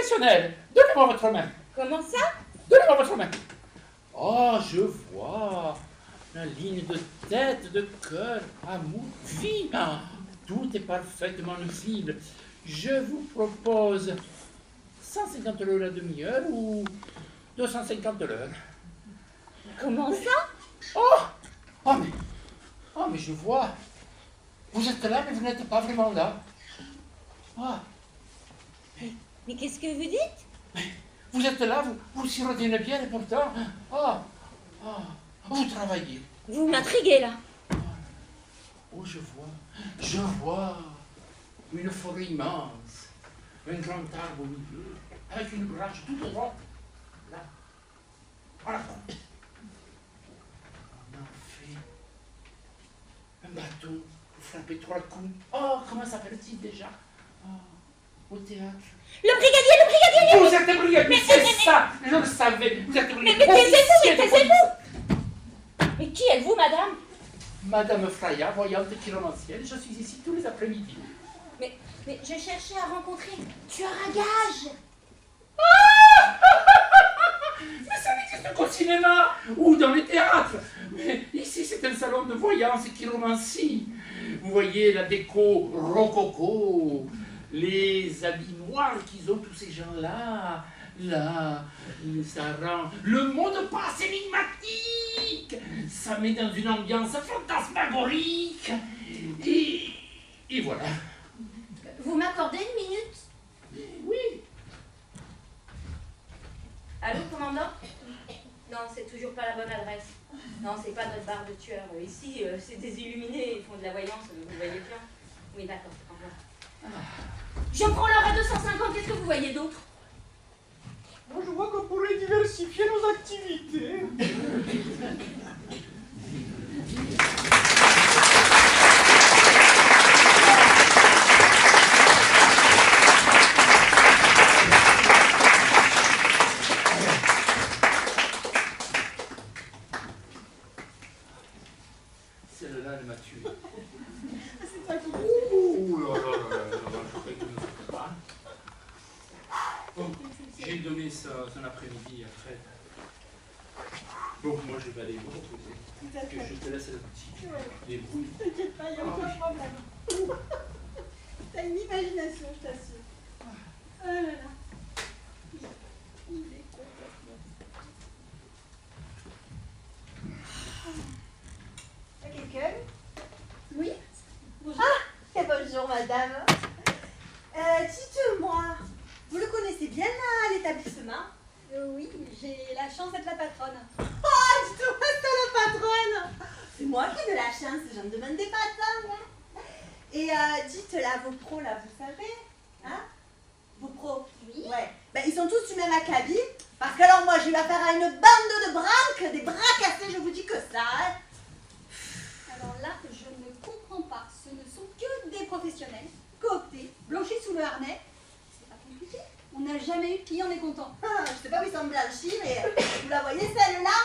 professionnel. Donnez-moi votre main. Comment ça? Donnez-moi votre main. Oh, je vois. La ligne de tête, de cœur, amour, vie. Ah, tout est parfaitement lisible. Je vous propose 150 € la demi-heure ou 250 l'heure. Comment ça? Oh, mais je vois. Vous êtes là, mais vous n'êtes pas vraiment là. Ah, Mais qu'est-ce que vous dites? vous êtes là, vous sirotez une bière et pourtant... vous travaillez. Vous m'intriguez là. Oh, je vois une forêt immense, un grand arbre au milieu, avec une branche toute droite, là, voilà. On en fait un bâton pour frapper 3 coups. Oh, comment s'appelle-t-il déjà? Au théâtre. Le brigadier! Vous êtes brigadier, c'est ça, je le savais, vous êtes brigadier. Mais taisez-vous! Mais qui êtes-vous, madame? Madame Freya, voyante chiromancienne, je suis ici tous les après-midi. Mais je cherchais à rencontrer tueur à gages. Mais ça n'existe qu'au cinéma ou dans les théâtres. Mais ici, c'est un salon de voyance et chiromancie. Vous voyez la déco rococo, les habits noirs qu'ils ont tous ces gens-là. Là, ça rend le mot de passe énigmatique. Ça met dans une ambiance fantasmagorique. Et voilà. Vous m'accordez une minute? Oui. Allô, commandant? Non, c'est toujours pas la bonne adresse. Non, c'est pas notre bar de tueurs. Ici, c'est des illuminés, ils font de la voyance, vous voyez bien. Oui, d'accord, au revoir. Je prends l'heure à 250, qu'est-ce que vous voyez d'autre? Moi, je vois qu'on pourrait diversifier nos activités. Celle-là, elle m'a tué. C'est toi qui Ouh là là là là, je croyais que vous ne faites pas. Bon, j'ai donné son après-midi après. Bon, moi je vais aller me reposer. Que je te laisse la boutique. Les brouilles. T'inquiète pas, il n'y a aucun problème. T'as une imagination, je t'assure. Oh là là. Il est complètement. Y'a quelqu'un? Oui? Bonjour. Et bonjour madame. Dites-moi, vous le connaissez bien là, l'établissement? Oui, j'ai la chance d'être la patronne. Oh, dites-moi, c'est la patronne! C'est moi qui ai de la chance, j'en demandais pas tant. Hein. Et dites là, vos pros là, vous savez? Hein? Vos pros? Oui. Ouais. Ben, ils sont tous du même acabit. Parce que alors moi, j'ai eu affaire à une bande de branques, des bras cassés, je vous dis que ça. Hein. Alors là, je ne comprends pas. Ce ne sont que des professionnels, cooptés, blanchis sous le harnais. C'est pas compliqué. On n'a jamais eu de client mécontent. Ah, je sais pas où ils sont blanchis, mais vous la voyez celle-là?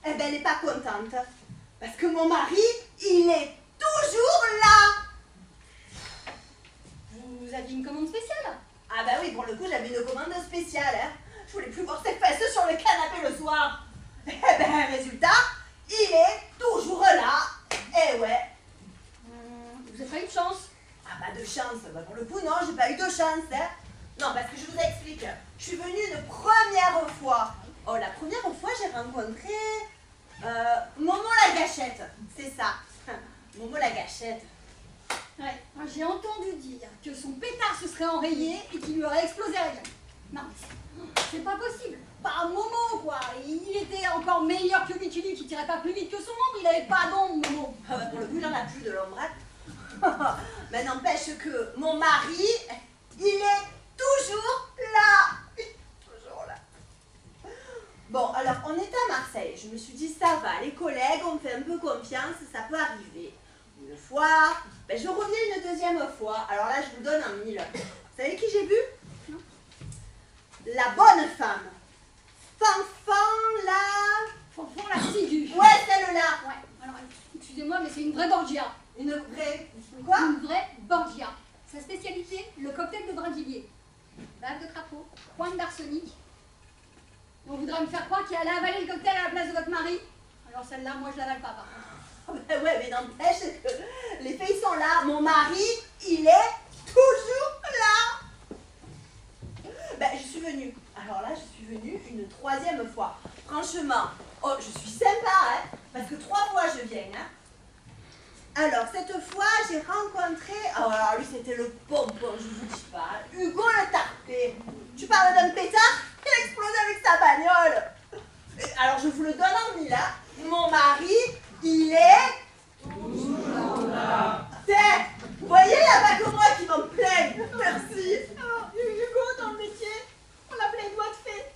Eh ben, elle n'est pas contente. Parce que mon mari, il est toujours là. Vous aviez une commande spéciale? Ah bah oui, pour le coup, j'avais une commande spéciale. Hein. Je voulais plus voir ses fesses sur le canapé le soir. Eh ben, résultat, il est toujours là. Eh ouais. Vous avez pas eu de chance? Ah bah de chance. Bah pour le coup, non, j'ai pas eu de chance. Hein. Non, parce que je vous explique. Je suis venue une première fois. Oh, la première fois, j'ai rencontré Momo la gâchette. C'est ça. Momo la gâchette. Ouais. J'ai entendu dire que son pétard se serait enrayé et qu'il lui aurait explosé la gueule. Non, c'est pas possible. Pas un Momo, quoi. Il était encore meilleur que Mituli qui tirait pas plus vite que son ombre. Il avait pas d'ombre, Momo. Ah bah pour le coup, il en a plus de l'ombre. Hein. Mais n'empêche que mon mari, il est toujours là. Toujours là. Bon, alors, on est à Marseille. Je me suis dit, ça va, les collègues, on me fait un peu confiance, ça peut arriver. Une fois, ben, je reviens une deuxième fois. Alors là, je vous donne un 1000. Vous savez qui j'ai vu? Non. La bonne femme. Fanfan, la... Fanfan, la ciguë. Ouais, celle-là. Ouais. Alors, excusez-moi, mais c'est une vraie Borgia. Une vraie... Quoi? Une vraie Borgia. Sa spécialité, le cocktail de brinvilliers. bave de crapaud, pointe d'arsenic. On voudra me faire croire qu'il allait avaler le cocktail à la place de votre mari. Alors celle-là, moi je l'avale pas par contre. Ben ouais, mais n'empêche que les faits ils sont là. Mon mari, il est toujours là. Ben, je suis venue. Alors là, je suis venue une 3e fois. Franchement, oh, je suis sympa, hein, parce que 3 fois je viens, hein. Alors, cette fois, j'ai rencontré... Oh, alors lui, c'était le pompon, je vous dis pas. Hugo le Tarpé. Tu parles d'un pétard? Il a explosé avec sa bagnole. Alors, je vous le donne en mille, hein. Mon mari, il est... Tiens, vous voyez, il n'y a pas que moi qui m'en plaigne. Merci. Alors, Hugo, dans le métier, on a plein de doigts de fait.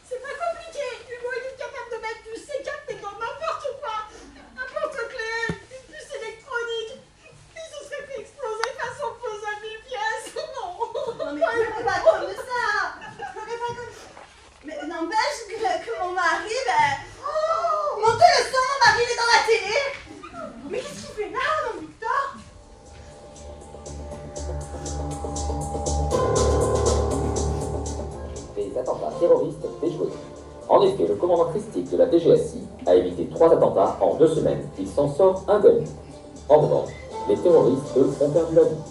C'est pas compliqué. Hugo, il est capable de mettre du C4 dans n'importe quoi. Un porte-clés, une puce électronique. Il se serait fait exploser façon pose à 1000 pièces. Non. Non, mais pleurez pas comme ça. Pleurez pas comme ça. Mais n'empêche que mon mari, ben... Oh, montez le son, mon mari, il est dans la télé. Mais qu'est-ce qu'il fait là, mon Victor? Des attentats terroristes déjoués. En effet, le commandant Christique de la DGSI a évité 3 attentats en 2 semaines. Il s'en sort indemne. En revanche, les terroristes, eux, ont perdu la vie.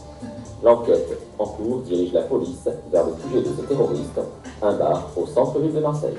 L'enquête en cours dirige la police vers le sujet de ces terroristes, un bar au centre-ville de Marseille.